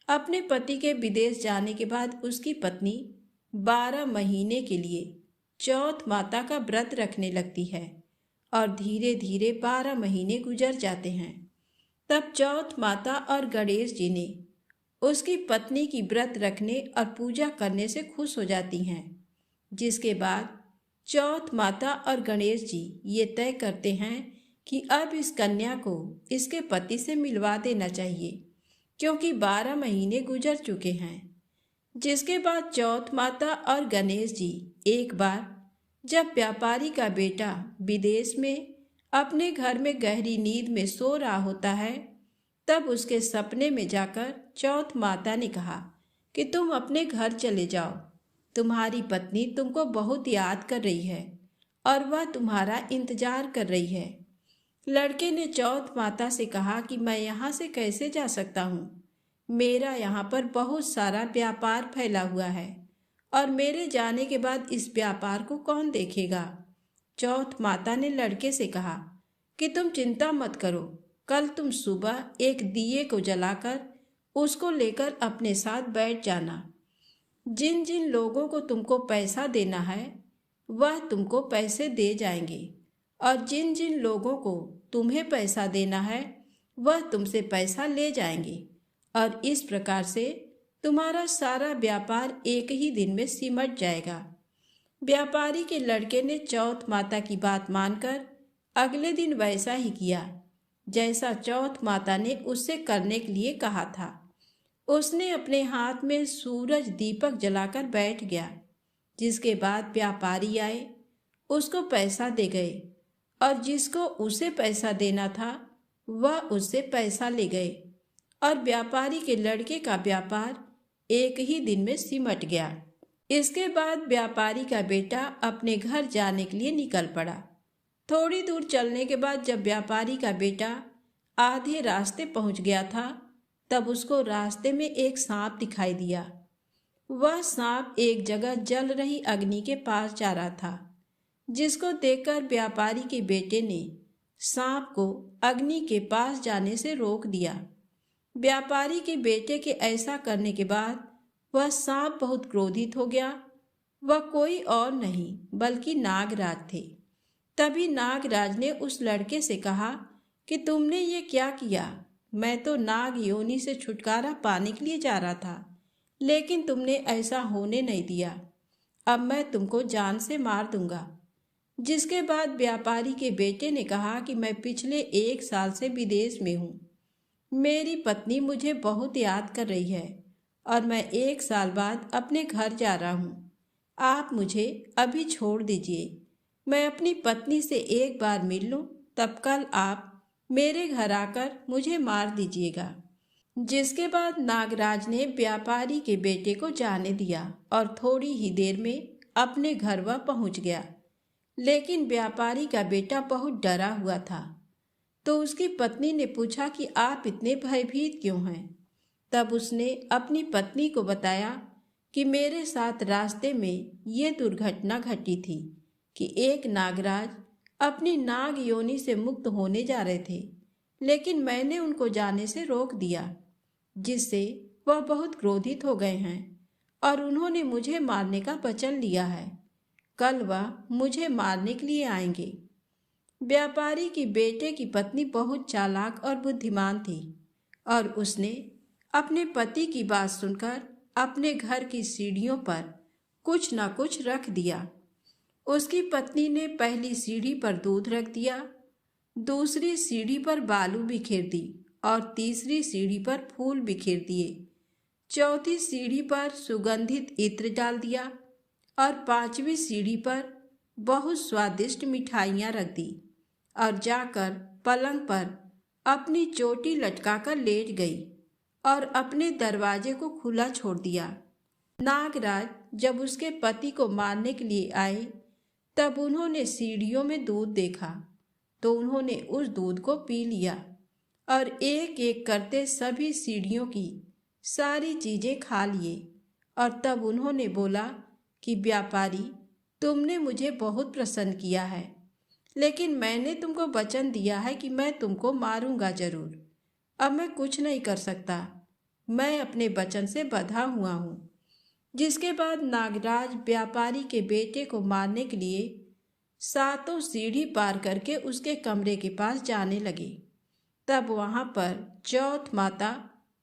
अपने पति के विदेश जाने के बाद उसकी पत्नी 12 महीने के लिए चौथ माता का व्रत रखने लगती है और धीरे धीरे 12 महीने गुजर जाते हैं। तब चौथ माता और गणेश जी ने उसकी पत्नी की व्रत रखने और पूजा करने से खुश हो जाती हैं। जिसके बाद चौथ माता और गणेश जी ये तय करते हैं कि अब इस कन्या को इसके पति से मिलवा देना चाहिए, क्योंकि 12 महीने गुजर चुके हैं। जिसके बाद चौथ माता और गणेश जी एक बार जब व्यापारी का बेटा विदेश में अपने घर में गहरी नींद में सो रहा होता है, तब उसके सपने में जाकर चौथ माता ने कहा कि तुम अपने घर चले जाओ, तुम्हारी पत्नी तुमको बहुत याद कर रही है और वह तुम्हारा इंतजार कर रही है। लड़के ने चौथ माता से कहा कि मैं यहाँ से कैसे जा सकता हूँ, मेरा यहाँ पर बहुत सारा व्यापार फैला हुआ है और मेरे जाने के बाद इस व्यापार को कौन देखेगा। चौथ माता ने लड़के से कहा कि तुम चिंता मत करो, कल तुम सुबह एक दिए को जलाकर उसको लेकर अपने साथ बैठ जाना। जिन जिन लोगों को तुमको पैसा देना है वह तुमको पैसे दे जाएंगे और जिन जिन लोगों को तुम्हें पैसा देना है वह तुमसे पैसा ले जाएंगे और इस प्रकार से तुम्हारा सारा व्यापार एक ही दिन में सिमट जाएगा। व्यापारी के लड़के ने चौथ माता की बात मानकर अगले दिन वैसा ही किया जैसा चौथ माता ने उससे करने के लिए कहा था। उसने अपने हाथ में सूरज दीपक जलाकर बैठ गया। जिसके बाद व्यापारी आए, उसको पैसा दे गए और जिसको उसे पैसा देना था वह उससे पैसा ले गए और व्यापारी के लड़के का व्यापार एक ही दिन में सिमट गया। इसके बाद व्यापारी का बेटा अपने घर जाने के लिए निकल पड़ा। थोड़ी दूर चलने के बाद जब व्यापारी का बेटा आधे रास्ते पहुंच गया था, तब उसको रास्ते में एक सांप दिखाई दिया। वह सांप एक जगह जल रही अग्नि के पास जा रहा था, जिसको देखकर व्यापारी के बेटे ने सांप को अग्नि के पास जाने से रोक दिया। व्यापारी के बेटे के ऐसा करने के बाद वह सांप बहुत क्रोधित हो गया। वह कोई और नहीं बल्कि नागराज थे। तभी नागराज ने उस लड़के से कहा कि तुमने ये क्या किया? मैं तो नाग योनि से छुटकारा पाने के लिए जा रहा था, लेकिन तुमने ऐसा होने नहीं दिया। अब मैं तुमको जान से मार दूंगा। जिसके बाद व्यापारी के बेटे ने कहा कि मैं पिछले 1 साल से विदेश में हूँ। मेरी पत्नी मुझे बहुत याद कर रही है और मैं 1 साल बाद अपने घर जा रहा हूँ। आप मुझे अभी छोड़ दीजिए, मैं अपनी पत्नी से एक बार मिल लूँ, तब कल आप मेरे घर आकर मुझे मार दीजिएगा। जिसके बाद नागराज ने व्यापारी के बेटे को जाने दिया और थोड़ी ही देर में अपने घर वह पहुँच गया। लेकिन व्यापारी का बेटा बहुत डरा हुआ था, तो उसकी पत्नी ने पूछा कि आप इतने भयभीत क्यों हैं? तब उसने अपनी पत्नी को बताया कि मेरे साथ रास्ते में ये दुर्घटना घटी थी कि एक नागराज अपनी नाग योनि से मुक्त होने जा रहे थे, लेकिन मैंने उनको जाने से रोक दिया, जिससे वह बहुत क्रोधित हो गए हैं और उन्होंने मुझे मारने का वचन लिया है। कल वह मुझे मारने के लिए आएंगे। व्यापारी की बेटे की पत्नी बहुत चालाक और बुद्धिमान थी और उसने अपने पति की बात सुनकर अपने घर की सीढ़ियों पर कुछ न कुछ रख दिया। उसकी पत्नी ने पहली सीढ़ी पर दूध रख दिया, दूसरी सीढ़ी पर बालू बिखेर दी और तीसरी सीढ़ी पर फूल बिखेर दिए, चौथी सीढ़ी पर सुगंधित इत्र डाल दिया और 5वीं सीढ़ी पर बहुत स्वादिष्ट मिठाइयाँ रख दी और जाकर पलंग पर अपनी चोटी लटकाकर लेट गई और अपने दरवाजे को खुला छोड़ दिया। नागराज जब उसके पति को मारने के लिए आए तब उन्होंने सीढ़ियों में दूध देखा तो उन्होंने उस दूध को पी लिया और एक एक करते सभी सीढ़ियों की सारी चीजें खा लिए। और तब उन्होंने बोला कि व्यापारी, तुमने मुझे बहुत प्रसन्न किया है, लेकिन मैंने तुमको वचन दिया है कि मैं तुमको मारूंगा जरूर। अब मैं कुछ नहीं कर सकता, मैं अपने वचन से बंधा हुआ हूँ। जिसके बाद नागराज व्यापारी के बेटे को मारने के लिए 7 सीढ़ी पार करके उसके कमरे के पास जाने लगे। तब वहां पर चौथ माता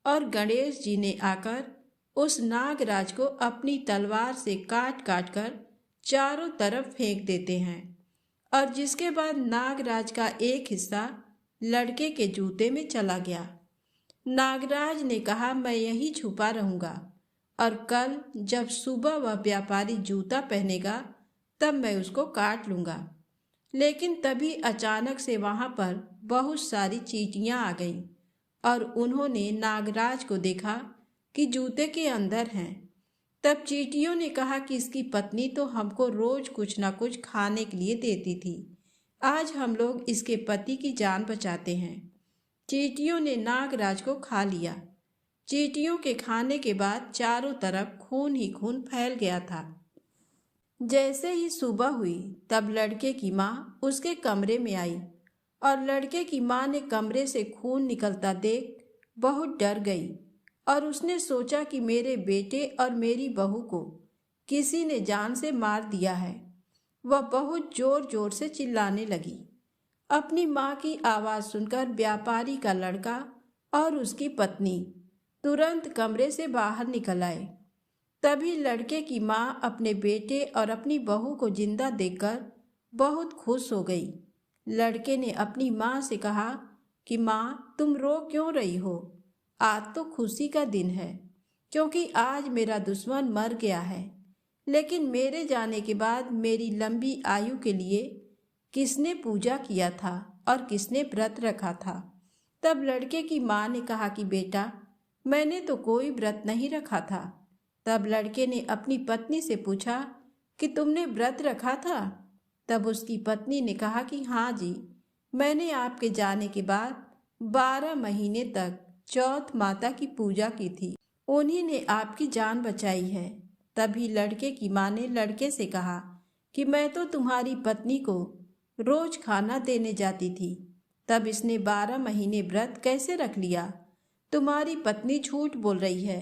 और गणेश जी ने आकर उस नागराज को अपनी तलवार से काट काट कर चारों तरफ फेंक देते हैं। और जिसके बाद नागराज का एक हिस्सा लड़के के जूते में चला गया। नागराज ने कहा, मैं यहीं छुपा रहूंगा और कल जब सुबह वह व्यापारी जूता पहनेगा तब मैं उसको काट लूंगा। लेकिन तभी अचानक से वहां पर बहुत सारी चींटियां आ गईं और उन्होंने नागराज को देखा कि जूते के अंदर हैं। तब चींटियों ने कहा कि इसकी पत्नी तो हमको रोज कुछ ना कुछ खाने के लिए देती थी, आज हम लोग इसके पति की जान बचाते हैं। चींटियों ने नागराज को खा लिया। चींटियों के खाने के बाद चारों तरफ खून ही खून फैल गया था। जैसे ही सुबह हुई तब लड़के की माँ उसके कमरे में आई और लड़के की माँ ने कमरे से खून निकलता देख बहुत डर गई और उसने सोचा कि मेरे बेटे और मेरी बहू को किसी ने जान से मार दिया है। वह बहुत जोर जोर से चिल्लाने लगी। अपनी माँ की आवाज़ सुनकर व्यापारी का लड़का और उसकी पत्नी तुरंत कमरे से बाहर निकल आए। तभी लड़के की माँ अपने बेटे और अपनी बहू को जिंदा देखकर बहुत खुश हो गई। लड़के ने अपनी माँ से कहा कि माँ, तुम रो क्यों रही हो? आज तो खुशी का दिन है, क्योंकि आज मेरा दुश्मन मर गया है। लेकिन मेरे जाने के बाद मेरी लंबी आयु के लिए किसने पूजा किया था और किसने व्रत रखा था? तब लड़के की माँ ने कहा कि बेटा, मैंने तो कोई व्रत नहीं रखा था। तब लड़के ने अपनी पत्नी से पूछा कि तुमने व्रत रखा था? तब उसकी पत्नी ने कहा कि हाँ जी, मैंने आपके जाने के बाद 12 महीने तक चौथ माता की पूजा की थी, उन्हीं ने आपकी जान बचाई है। तभी लड़के की माँ ने लड़के से कहा कि मैं तो तुम्हारी पत्नी को रोज खाना देने जाती थी, तब इसने 12 महीने व्रत कैसे रख लिया? तुम्हारी पत्नी झूठ बोल रही है।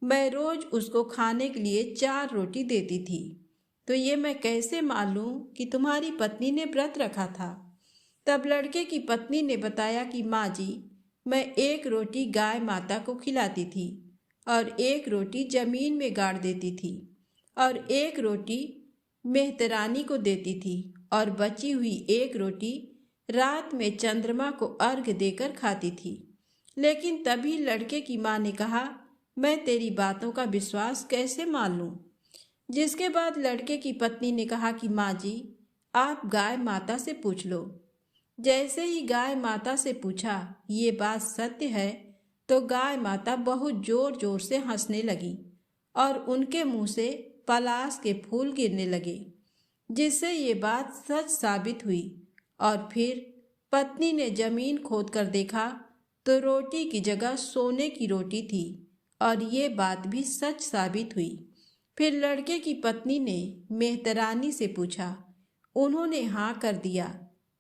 मैं रोज उसको खाने के लिए 4 रोटी देती थी, तो ये मैं कैसे मान लूं कि तुम्हारी पत्नी ने व्रत रखा था? तब लड़के की पत्नी ने बताया कि माँ जी, मैं 1 रोटी गाय माता को खिलाती थी और 1 रोटी जमीन में गाड़ देती थी और 1 रोटी मेहतरानी को देती थी और बची हुई 1 रोटी रात में चंद्रमा को अर्घ देकर खाती थी। लेकिन तभी लड़के की माँ ने कहा, मैं तेरी बातों का विश्वास कैसे मान लूं? जिसके बाद लड़के की पत्नी ने कहा कि माँ जी, आप गाय माता से पूछ लो। जैसे ही गाय माता से पूछा ये बात सत्य है, तो गाय माता बहुत जोर जोर से हंसने लगी और उनके मुंह से पलाश के फूल गिरने लगे, जिससे ये बात सच साबित हुई। और फिर पत्नी ने जमीन खोदकर देखा तो रोटी की जगह सोने की रोटी थी और ये बात भी सच साबित हुई। फिर लड़के की पत्नी ने मेहतरानी से पूछा, उन्होंने हाँ कर दिया,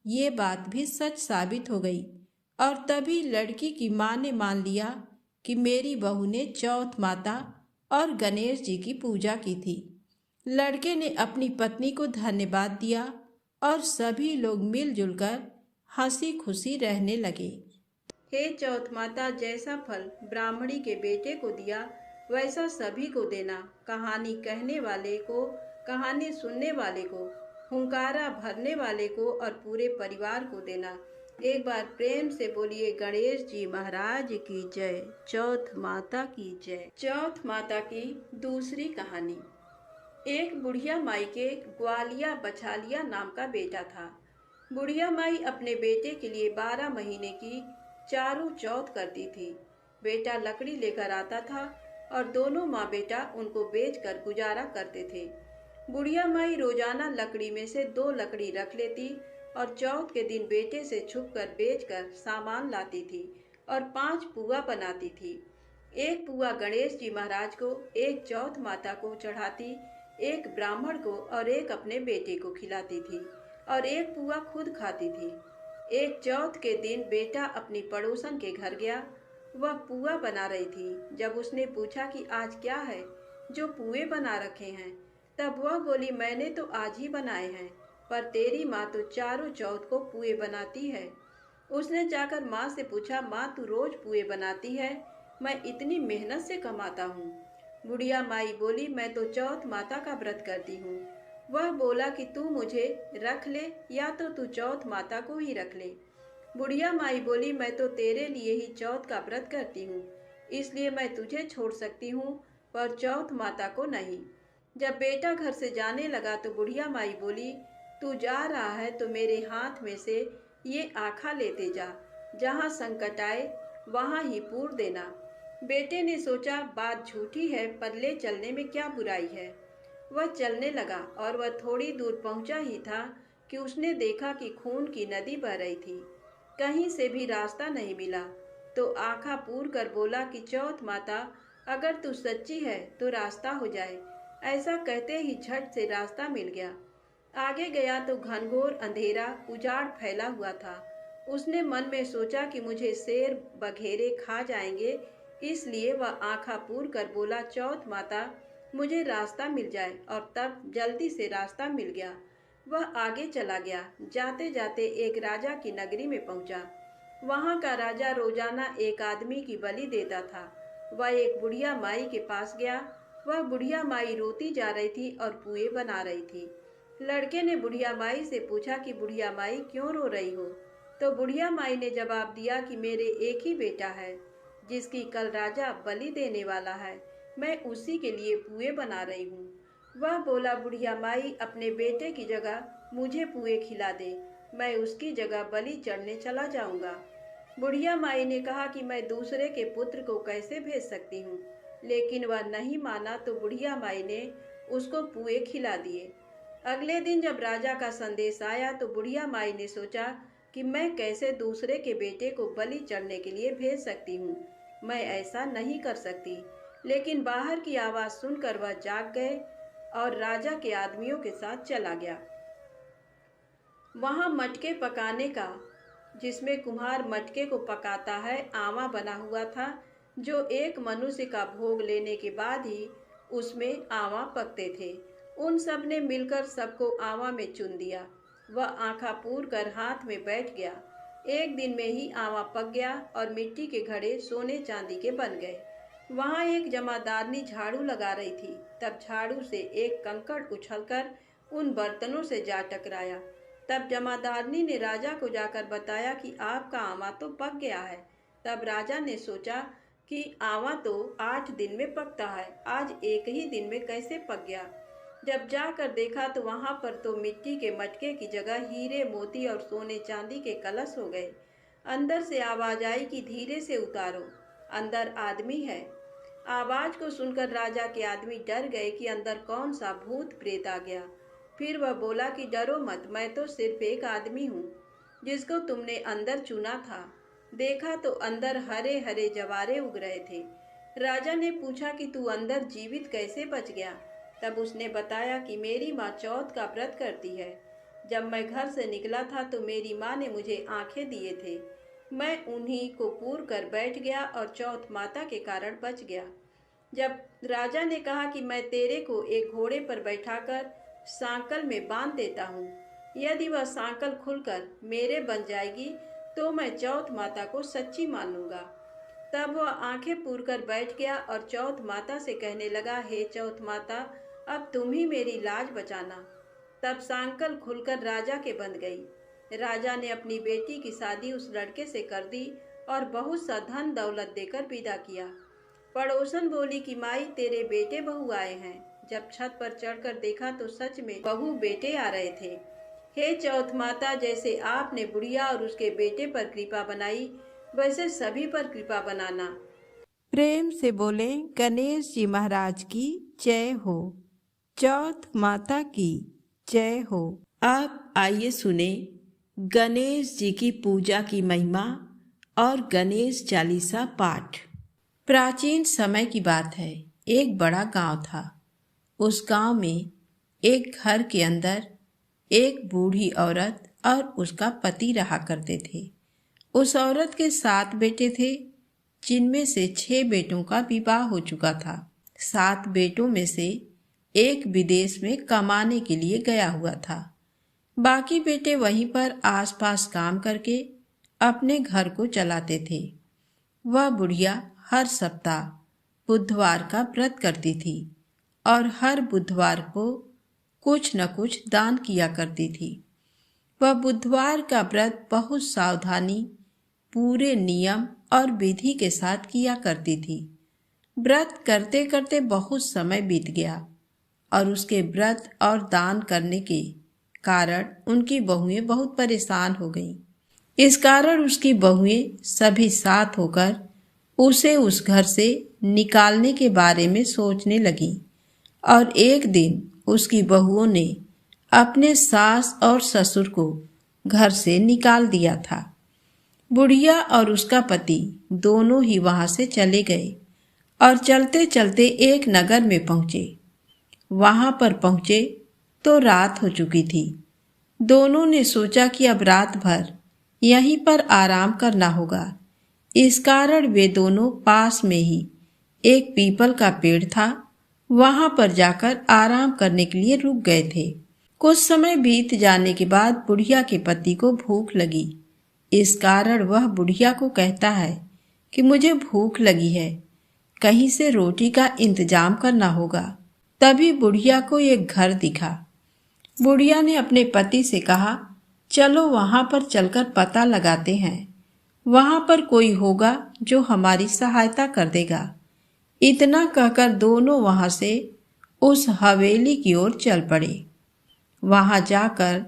ये बात भी सच साबित हो गई। और तभी लड़की की माँ ने मान लिया कि मेरी बहू ने चौथ माता और गणेश जी की पूजा की थी। लड़के ने अपनी पत्नी को धन्यवाद दिया और सभी लोग मिलजुल कर हंसी खुशी रहने लगे। हे चौथ माता, जैसा फल ब्राह्मणी के बेटे को दिया वैसा सभी को देना। कहानी कहने वाले को, कहानी सुनने वाले को, हुंकारा भरने वाले को और पूरे परिवार को देना। एक बार प्रेम से बोलिए गणेश जी महाराज की जय, चौथ माता की जय। चौथ माता की दूसरी कहानी। एक बुढ़िया माई के ग्वालिया बछालिया नाम का बेटा था। बुढ़िया माई अपने बेटे के लिए 12 महीने की चारों चौथ करती थी। बेटा लकड़ी लेकर आता था और दोनों माँ बेटा उनको बेचकर गुजारा करते थे। बुढ़िया माई रोजाना लकड़ी में से 2 लकड़ी रख लेती और चौथ के दिन बेटे से छुपकर बेचकर सामान लाती थी और 5 पुआ बनाती थी। एक पुआ गणेश जी महाराज को, एक चौथ माता को चढ़ाती, एक ब्राह्मण को और एक अपने बेटे को खिलाती थी और एक पुआ खुद खाती थी। एक चौथ के दिन बेटा अपनी पड़ोसन के घर गया। वह पुआ बना रही थी। जब उसने पूछा कि आज क्या है जो पुए बना रखे हैं, तब वह बोली, मैंने तो आज ही बनाए हैं, पर तेरी माँ तो चारों चौथ को पुए बनाती है। उसने जाकर माँ से पूछा, माँ तू रोज पुए बनाती है, मैं इतनी मेहनत से कमाता हूँ। बुढ़िया माई बोली, मैं तो चौथ माता का व्रत करती हूँ। वह बोला कि तू मुझे रख ले या तो तू चौथ माता को ही रख ले। बुढ़िया माई बोली, मैं तो तेरे लिए ही चौथ का व्रत करती हूँ, इसलिए मैं तुझे छोड़ सकती हूँ, पर चौथ माता को नहीं। जब बेटा घर से जाने लगा तो बुढ़िया माई बोली, तू जा रहा है तो मेरे हाथ में से ये आखा लेते जा, जहाँ संकट आए वहाँ ही पूर देना। बेटे ने सोचा, बात झूठी है, पर ले चलने में क्या बुराई है। वह चलने लगा और वह थोड़ी दूर पहुंचा ही था कि उसने देखा कि खून की नदी बह रही थी। कहीं से भी रास्ता नहीं मिला तो आँखा पूर कर बोला कि चौथ माता, अगर तू सच्ची है तो रास्ता हो जाए। ऐसा कहते ही झट से रास्ता मिल गया। आगे गया तो घनघोर अंधेरा उजाड़ फैला हुआ था। उसने मन में सोचा कि मुझे शेर बघेरे खा जाएंगे, इसलिए वह आँखा पूर कर बोला, चौथ माता मुझे रास्ता मिल जाए, और तब जल्दी से रास्ता मिल गया। वह आगे चला गया। जाते जाते एक राजा की नगरी में पहुंचा। वहां का राजा रोजाना एक आदमी की बलि देता था। वह एक बुढ़िया माई के पास गया। वह बुढ़िया माई रोती जा रही थी और पुए बना रही थी। लड़के ने बुढ़िया माई से पूछा कि बुढ़िया माई क्यों रो रही हो? तो बुढ़िया माई ने जवाब दिया कि मेरे एक ही बेटा है जिसकी कल राजा बलि देने वाला है, मैं उसी के लिए पुए बना रही हूँ। वह बोला, बुढ़िया माई अपने बेटे की जगह मुझे पुए खिला दे, मैं उसकी जगह बलि चढ़ने चला जाऊंगा। बुढ़िया माई ने कहा कि मैं दूसरे के पुत्र को कैसे भेज सकती हूँ, लेकिन वह नहीं माना तो बुढ़िया माई ने उसको पुए खिला दिए। अगले दिन जब राजा का संदेश आया तो बुढ़िया माई ने सोचा कि मैं कैसे दूसरे के बेटे को बलि चढ़ने के लिए भेज सकती हूँ, मैं ऐसा नहीं कर सकती। लेकिन बाहर की आवाज़ सुनकर वह जाग गए और राजा के आदमियों के साथ चला गया। वहां मटके पकाने का, जिसमें कुम्हार मटके को पकाता है, आवा बना हुआ था, जो एक मनुष्य का भोग लेने के बाद ही उसमें आवा पकते थे। उन सब ने मिलकर सबको आवा में चुन दिया। वह आँखा पूर कर हाथ में बैठ गया। एक दिन में ही आवा पक गया और मिट्टी के घड़े सोने चांदी के बन गए। वहां एक जमादारनी झाड़ू लगा रही थी। तब झाड़ू से एक कंकड़ उछलकर उन बर्तनों से जा टकराया। तब जमादारनी ने राजा को जाकर बताया कि आपका आवा तो पक गया है। तब राजा ने सोचा कि आवा तो 8 दिन में पकता है, आज एक ही दिन में कैसे पक गया। जब जाकर देखा तो वहां पर तो मिट्टी के मटके की जगह हीरे मोती और सोने चांदी के कलश हो गए। अंदर से आवाज आई कि धीरे से उतारो, अंदर आदमी है। आवाज को सुनकर राजा के आदमी डर गए कि अंदर कौन सा भूत प्रेत आ गया। फिर वह बोला कि डरो मत, मैं तो सिर्फ एक आदमी हूँ जिसको तुमने अंदर चुना था। देखा तो अंदर हरे हरे जवारे उग रहे थे। राजा ने पूछा कि तू अंदर जीवित कैसे बच गया? तब उसने बताया कि मेरी माँ चौथ का व्रत करती है। जब मैं घर से निकला था तो मेरी माँ ने मुझे आंखें दिए थे, मैं उन्हीं को पूर कर बैठ गया और चौथ माता के कारण बच गया। जब राजा ने कहा कि मैं तेरे को एक घोड़े पर बैठाकर सांकल में बांध देता हूँ, यदि वह सांकल खुलकर मेरे बन जाएगी तो मैं चौथ माता को सच्ची मान लूंगा। तब वह आंखें पूर कर बैठ गया और चौथ माता से कहने लगा, हे चौथ माता, अब तुम ही मेरी लाज बचाना। तब सांकल खुलकर राजा के बंध गई। राजा ने अपनी बेटी की शादी उस लड़के से कर दी और बहुत सा धन दौलत देकर विदा किया। पड़ोसन बोली कि माई तेरे बेटे बहू आए हैं। जब छत पर चढ़कर देखा तो सच में बहू बेटे आ रहे थे। हे चौथ माता, जैसे आपने बुढ़िया और उसके बेटे पर कृपा बनाई वैसे सभी पर कृपा बनाना। प्रेम से बोले गणेश जी महाराज की जय हो। चौथ माता की जय हो। आप आइए सुने गणेश जी की पूजा की महिमा और गणेश चालीसा पाठ। प्राचीन समय की बात है। एक बड़ा गांव था। उस गांव में एक घर के अंदर एक बूढ़ी औरत और उसका पति रहा करते थे। उस औरत के 7 बेटे थे, जिनमें से 6 बेटों का विवाह हो चुका था। 7 बेटों में से एक विदेश में कमाने के लिए गया हुआ था। बाकी बेटे वहीं पर आसपास काम करके अपने घर को चलाते थे। वह बुढ़िया हर सप्ताह बुधवार का व्रत करती थी और हर बुधवार को कुछ न कुछ दान किया करती थी। वह बुधवार का व्रत बहुत सावधानी, पूरे नियम और विधि के साथ किया करती थी। व्रत करते करते बहुत समय बीत गया और उसके व्रत और दान करने के कारण उनकी बहुएं बहुत परेशान हो गईं। इस कारण उसकी बहुएं सभी साथ होकर उसे उस घर से निकालने के बारे में सोचने लगीं। और एक दिन उसकी बहुओं ने अपने सास और ससुर को घर से निकाल दिया था। बुढ़िया और उसका पति दोनों ही वहां से चले गए और चलते चलते एक नगर में पहुंचे। वहां पर पहुंचे तो रात हो चुकी थी। दोनों ने सोचा कि अब रात भर यहीं पर आराम करना होगा। इस कारण वे दोनों पास में ही एक पीपल का पेड़ था, वहां पर जाकर आराम करने के लिए रुक गए थे। कुछ समय बीत जाने के बाद बुढ़िया के पति को भूख लगी। इस कारण वह बुढ़िया को कहता है कि मुझे भूख लगी है, कहीं से रोटी का इंतजाम करना होगा। तभी बुढ़िया को एक घर दिखा। बुढ़िया ने अपने पति से कहा, चलो वहां पर चलकर पता लगाते हैं, वहां पर कोई होगा जो हमारी सहायता कर देगा। इतना कहकर दोनों वहां से उस हवेली की ओर चल पड़े। वहां जाकर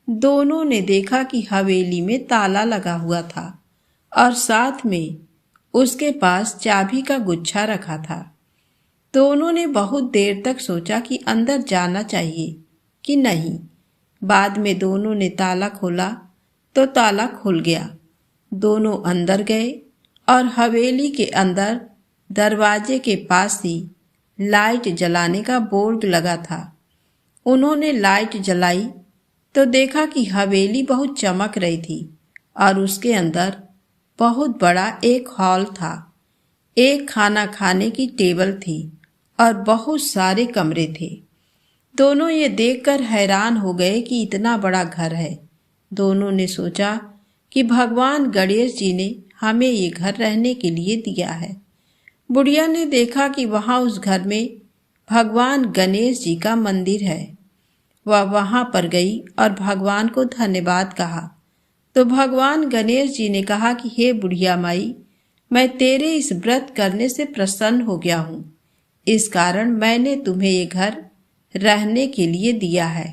दोनों ने देखा कि हवेली में ताला लगा हुआ था और साथ में उसके पास चाबी का गुच्छा रखा था। दोनों ने बहुत देर तक सोचा कि अंदर जाना चाहिए कि नहीं। बाद में दोनों ने ताला खोला तो ताला खुल गया। दोनों अंदर गए और हवेली के अंदर दरवाजे के पास ही लाइट जलाने का बोर्ड लगा था। उन्होंने लाइट जलाई तो देखा कि हवेली बहुत चमक रही थी और उसके अंदर बहुत बड़ा एक हॉल था। एक खाना खाने की टेबल थी और बहुत सारे कमरे थे। दोनों ये देखकर हैरान हो गए कि इतना बड़ा घर है। दोनों ने सोचा कि भगवान गणेश जी ने हमें ये घर रहने के लिए दिया है। बुढ़िया ने देखा कि वहां उस घर में भगवान गणेश जी का मंदिर है। वह वहां पर गई और भगवान को धन्यवाद कहा। तो भगवान गणेश जी ने कहा कि हे बुढ़िया माई, मैं तेरे इस व्रत करने से प्रसन्न हो गया हूँ। इस कारण मैंने तुम्हें ये घर रहने के लिए दिया है।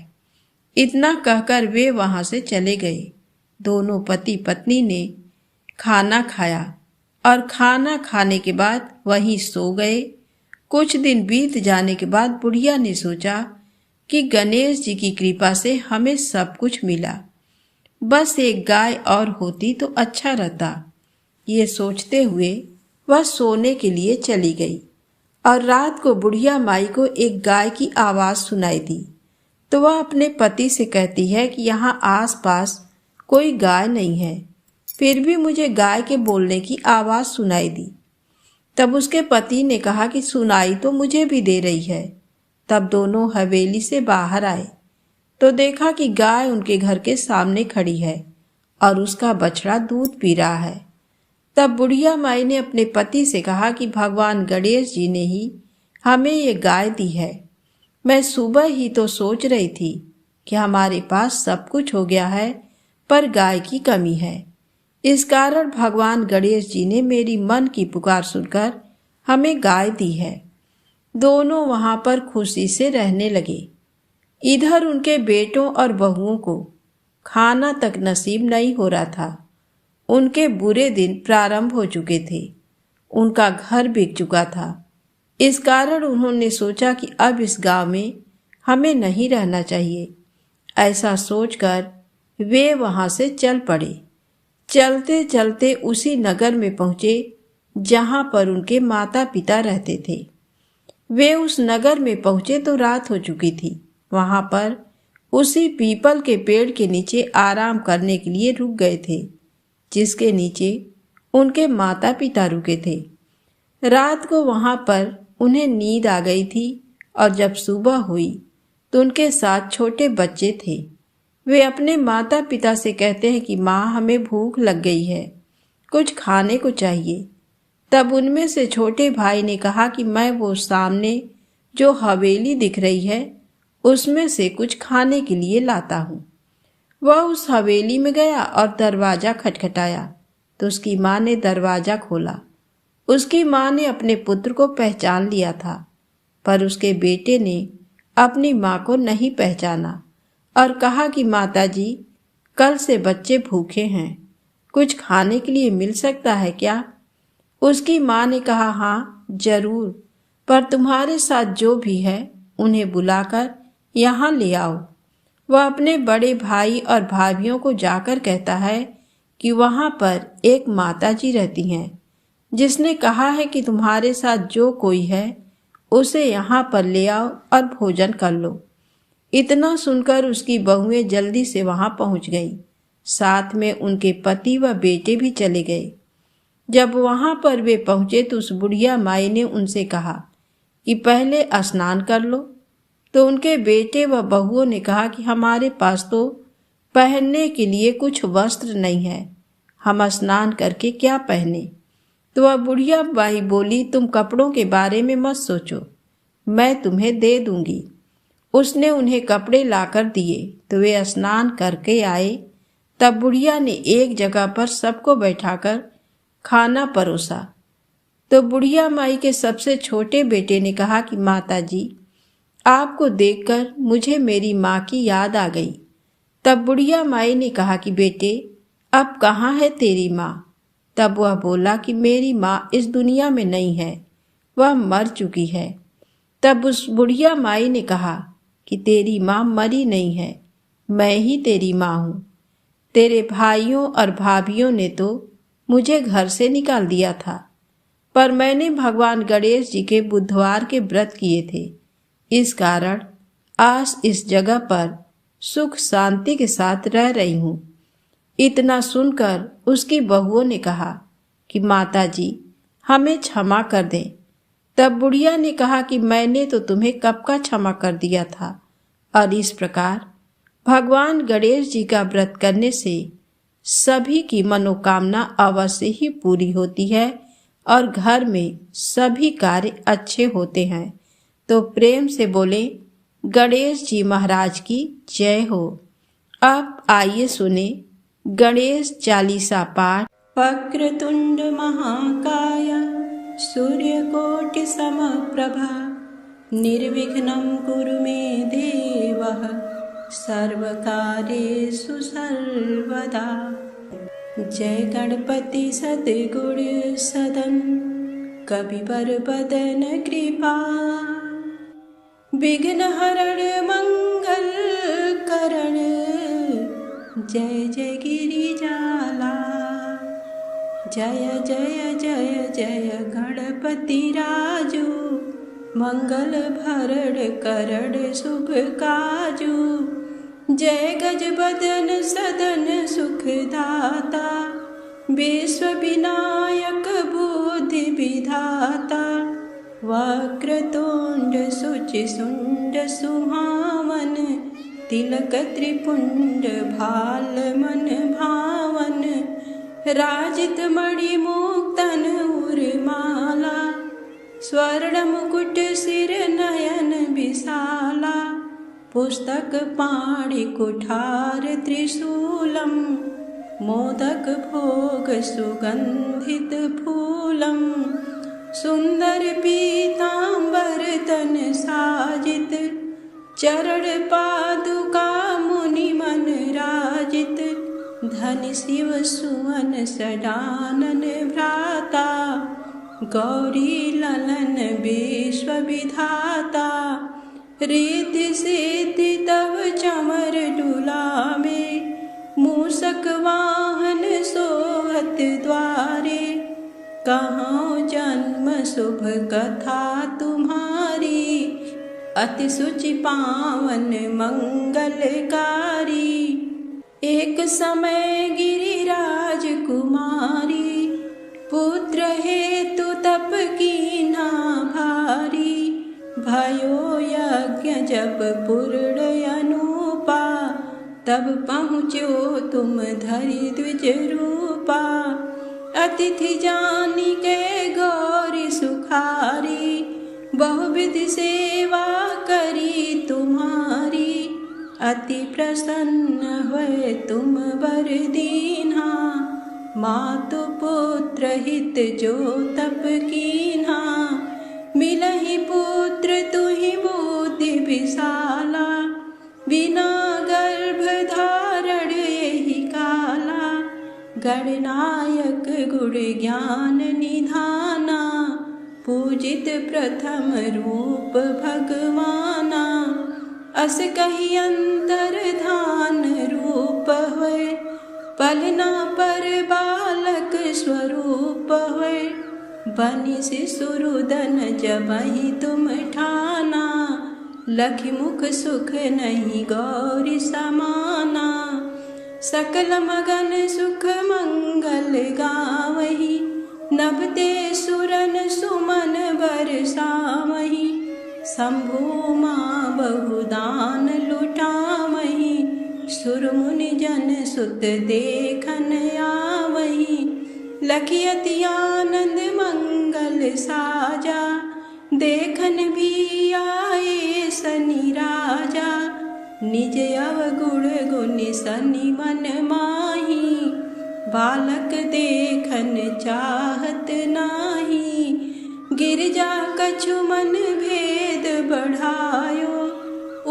इतना कहकर वे वहां से चले गए। दोनों पति पत्नी ने खाना खाया और खाना खाने के बाद वहीं सो गए। कुछ दिन बीत जाने के बाद बुढ़िया ने सोचा कि गणेश जी की कृपा से हमें सब कुछ मिला, बस एक गाय और होती तो अच्छा रहता। ये सोचते हुए वह सोने के लिए चली गई और रात को बुढ़िया माई को एक गाय की आवाज सुनाई दी। तो वह अपने पति से कहती है कि यहाँ आसपास कोई गाय नहीं है, फिर भी मुझे गाय के बोलने की आवाज सुनाई दी। तब उसके पति ने कहा कि सुनाई तो मुझे भी दे रही है। तब दोनों हवेली से बाहर आए तो देखा कि गाय उनके घर के सामने खड़ी है और उसका बछड़ा दूध पी रहा है। तब बुढ़िया माई ने अपने पति से कहा कि भगवान गणेश जी ने ही हमें ये गाय दी है। मैं सुबह ही तो सोच रही थी कि हमारे पास सब कुछ हो गया है, पर गाय की कमी है। इस कारण भगवान गणेश जी ने मेरी मन की पुकार सुनकर हमें गाय दी है। दोनों वहां पर खुशी से रहने लगे। इधर उनके बेटों और बहुओं को खाना तक नसीब नहीं हो रहा था। उनके बुरे दिन प्रारंभ हो चुके थे। उनका घर बिक चुका था। इस कारण उन्होंने सोचा कि अब इस गांव में हमें नहीं रहना चाहिए। ऐसा सोचकर वे वहां से चल पड़े। चलते चलते उसी नगर में पहुंचे जहां पर उनके माता पिता रहते थे। वे उस नगर में पहुंचे तो रात हो चुकी थी। वहां पर उसी पीपल के पेड़ के नीचे आराम करने के लिए रुक गए थे, जिसके नीचे उनके माता पिता रुके थे। रात को वहां पर उन्हें नींद आ गई थी और जब सुबह हुई तो उनके साथ छोटे बच्चे थे। वे अपने माता पिता से कहते हैं कि माँ, हमें भूख लग गई है, कुछ खाने को चाहिए। तब उनमें से छोटे भाई ने कहा कि मैं वो सामने जो हवेली दिख रही है उसमें से कुछ खाने के लिए लाता हूँ। वह उस हवेली में गया और दरवाजा खटखटाया तो उसकी माँ ने दरवाजा खोला। उसकी माँ ने अपने पुत्र को पहचान लिया था, पर उसके बेटे ने अपनी माँ को नहीं पहचाना और कहा कि माताजी, कल से बच्चे भूखे हैं, कुछ खाने के लिए मिल सकता है क्या? उसकी माँ ने कहा, हाँ जरूर, पर तुम्हारे साथ जो भी है उन्हें बुलाकर यहाँ ले आओ। वह अपने बड़े भाई और भाभियों को जाकर कहता है कि वहाँ पर एक माताजी रहती हैं, जिसने कहा है कि तुम्हारे साथ जो कोई है उसे यहाँ पर ले आओ और भोजन कर लो। इतना सुनकर उसकी बहुएं जल्दी से वहां पहुंच गईं। साथ में उनके पति व बेटे भी चले गए। जब वहां पर वे पहुंचे तो उस बुढ़िया माई ने उनसे कहा कि पहले स्नान कर लो। तो उनके बेटे व बहुओं ने कहा कि हमारे पास तो पहनने के लिए कुछ वस्त्र नहीं है, हम स्नान करके क्या पहने। तो वह बुढ़िया माई बोली, तुम कपड़ों के बारे में मत सोचो, मैं तुम्हें दे दूंगी। उसने उन्हें कपड़े लाकर दिए तो वे स्नान करके आए। तब बुढ़िया ने एक जगह पर सबको बैठाकर खाना परोसा। तो बुढ़िया माई के सबसे छोटे बेटे ने कहा कि माताजी, आपको देखकर मुझे मेरी माँ की याद आ गई। तब बुढ़िया माई ने कहा कि बेटे, अब कहाँ है तेरी माँ? तब वह बोला कि मेरी माँ इस दुनिया में नहीं है, वह मर चुकी है। तब उस बुढ़िया माई ने कहा कि तेरी माँ मरी नहीं है, मैं ही तेरी माँ हूँ। तेरे भाइयों और भाभियों ने तो मुझे घर से निकाल दिया था, पर मैंने भगवान गणेश जी के बुधवार के व्रत किए थे, इस कारण आज इस जगह पर सुख शांति के साथ रह रही हूँ। इतना सुनकर उसकी बहुओं ने कहा कि माताजी, हमें क्षमा कर दें। तब बुढ़िया ने कहा कि मैंने तो तुम्हें कब का क्षमा कर दिया था। और इस प्रकार भगवान गणेश जी का व्रत करने से सभी की मनोकामना अवश्य ही पूरी होती है और घर में सभी कार्य अच्छे होते हैं। तो प्रेम से बोले गणेश जी महाराज की जय हो। अब आइए सुने गणेश चालीसा पाठ। वक्रतुंड महाकाय सूर्यकोटि समप्रभा निर्विघ्नं कुरु मे देव सर्वकार्येषु सर्वदा। जय गणपति सद्गुण सदन कविवर बदन कृपा विघ्न हरण मंगल करण जय जय गिरिजाला। जय जय जय जय गणपति राजू मंगल भरण करण शुभ काजू। जय गज बदन सदन सुखदाता विश्व विनायक बुद्धि विधाता। वक्रतुंड शुचि शुंड सुहावन तिलक त्रिपुंड भाल मन भावन। राजित मणि मुक्तन उर्माला स्वर्ण मुकुट सिर नयन विशाला। पुस्तक पाणि कुठार त्रिशूलम मोदक भोग सुगंधित फूलम। सुंदर पीतांबर तन साजित चरण पादुका मुनि मन राजित। धन शिव सुवन सडानन भ्राता गौरी ललन विश्व विधाता, रिद्धि सिद्धि तव चमर डुलावे, मूषक वाहन सोहत द्वारे, कहाँ जन्म शुभ कथा तुम्हारी, अति शुचि पावन मंगलकारी। एक समय गिरिराज कुमारी, पुत्र हेतु तप कीन्हा भारी, भयो यज्ञ जब पूर्ण अनुपा, तब पहुँचो तुम धरि द्विज रूपा। अतिथि जानी के गौरी सुखारी, बहुविधि सेवा करी तुम्हारी, अति प्रसन्न हुए तुम वर दीन्हा, मातु पुत्र हित जो तप कीन्हा। मिलहि पुत्र तुहि बुद्धि विशाला, बिना गर्भ धारण यही काला, गणनायक गुण ज्ञान निधाना, पूजित प्रथम रूप भगवाना। अस कही अंतर धान रूप हुए, पलना पर बालक स्वरूप हुए, बनि शिशुरुदन जबहि तुम ठाना, लखि मुख सुख नहीं गौरी समाना। सकल मगन सुख मंगल गावही, नभते सुरन सुमन बरसावही, शंभु माँ बहुदान लुटावही, सुर मुनि जन सुत देखन आवही। लखि अति आनंद मंगल साजा, देखन भी आए शनि राजा, निज अवगुण गुनि शनि मन माही, बालक देखन चाहत नाही। गिरजा कछु मन भेद बढ़ायो,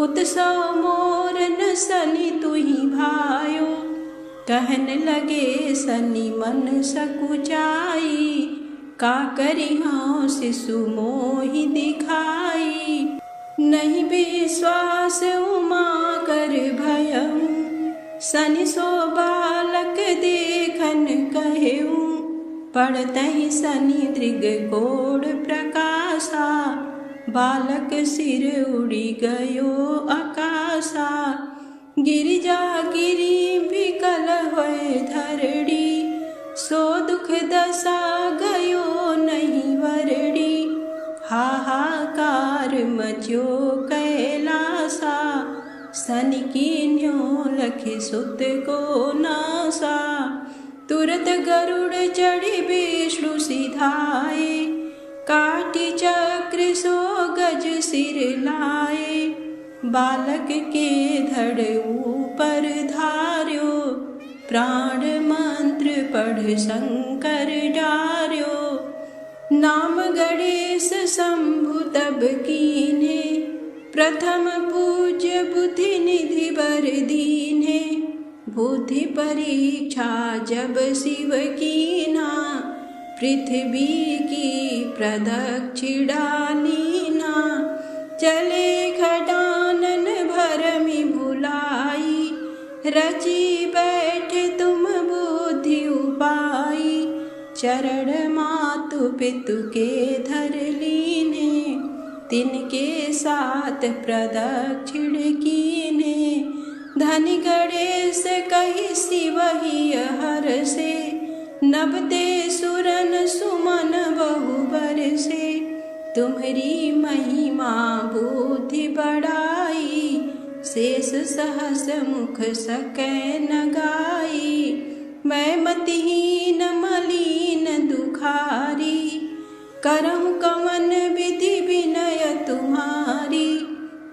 उत्सव मोर न शनि तुहि भायो, कहन लगे शनि मन सकुचाई, का करिहाँ शिशु मोहि दिखाई। नहीं विश्वास उमा कर भयऊ, शनि सो बालक देखन कहेऊ, पड़तहि शनि दृग कोड प्रकाशा, बालक सिर उड़ी गयो आकाशा। गिरिजा गिरी विकल होए धरड़ी, सो दुख दशा गयो नहीं वरड़ी, हाहाकार मचो कैलासा, शनि कीन्यो लखि सुत को नासा। तुरत गरुड़ चढ़ी विष्णु सिधाए, काटी चक्र सो गज सिर लाए, बालक के धड़ ऊपर धार्यो, प्राण मंत्र पढ़ शंकर डार्यो। नाम गणेश शंभु तब कीन्हे, प्रथम पूज्य बुद्धि निधि बर दीन्हे, बुद्धि परीक्षा जब शिव कीना, पृथ्वी की प्रदक्षिणा लीना। चले खडानन भरमि भुलाई, रची बैठे तुम बुद्धि उपाई, चरण मातु पितु के धर लीने, तिनके साथ प्रदक्षिण कीने। धनि गणेश कहि शिवहि हर से, नभते सुरन सुमन बहु बरसे। तुम्हरी महिमा बुद्धि बढ़ाई, शेष सहस मुख सकै न गाई। मैं मतिहीन मलिन दुखारी, करहु कवन विधि विनय तुम्हारी।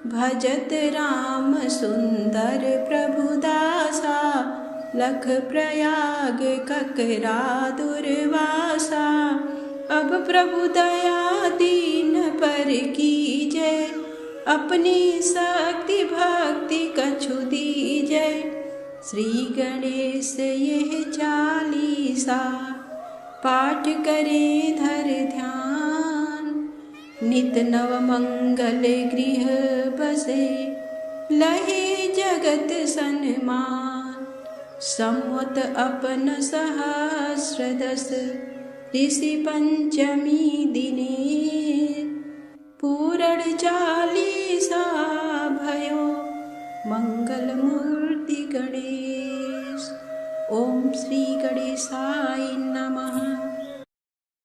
भजत राम सुंदर प्रभु दासा, लख प्रयाग ककरा दुर्वासा। अब प्रभु दया दीन पर कीजय, अपनी शक्ति भक्ति कछु दीजय। श्री गणेश यह चालीसा, पाठ करे धर ध्यान, नित नव मंगल गृह बसे, लहे जगत सन्मान। संवत अपन सहस्रदश, ऋषि पंचमी दिने, पूरण 40 भयो, मंगल मूर्ति गणेश। ओम श्री गणेशाय नमः।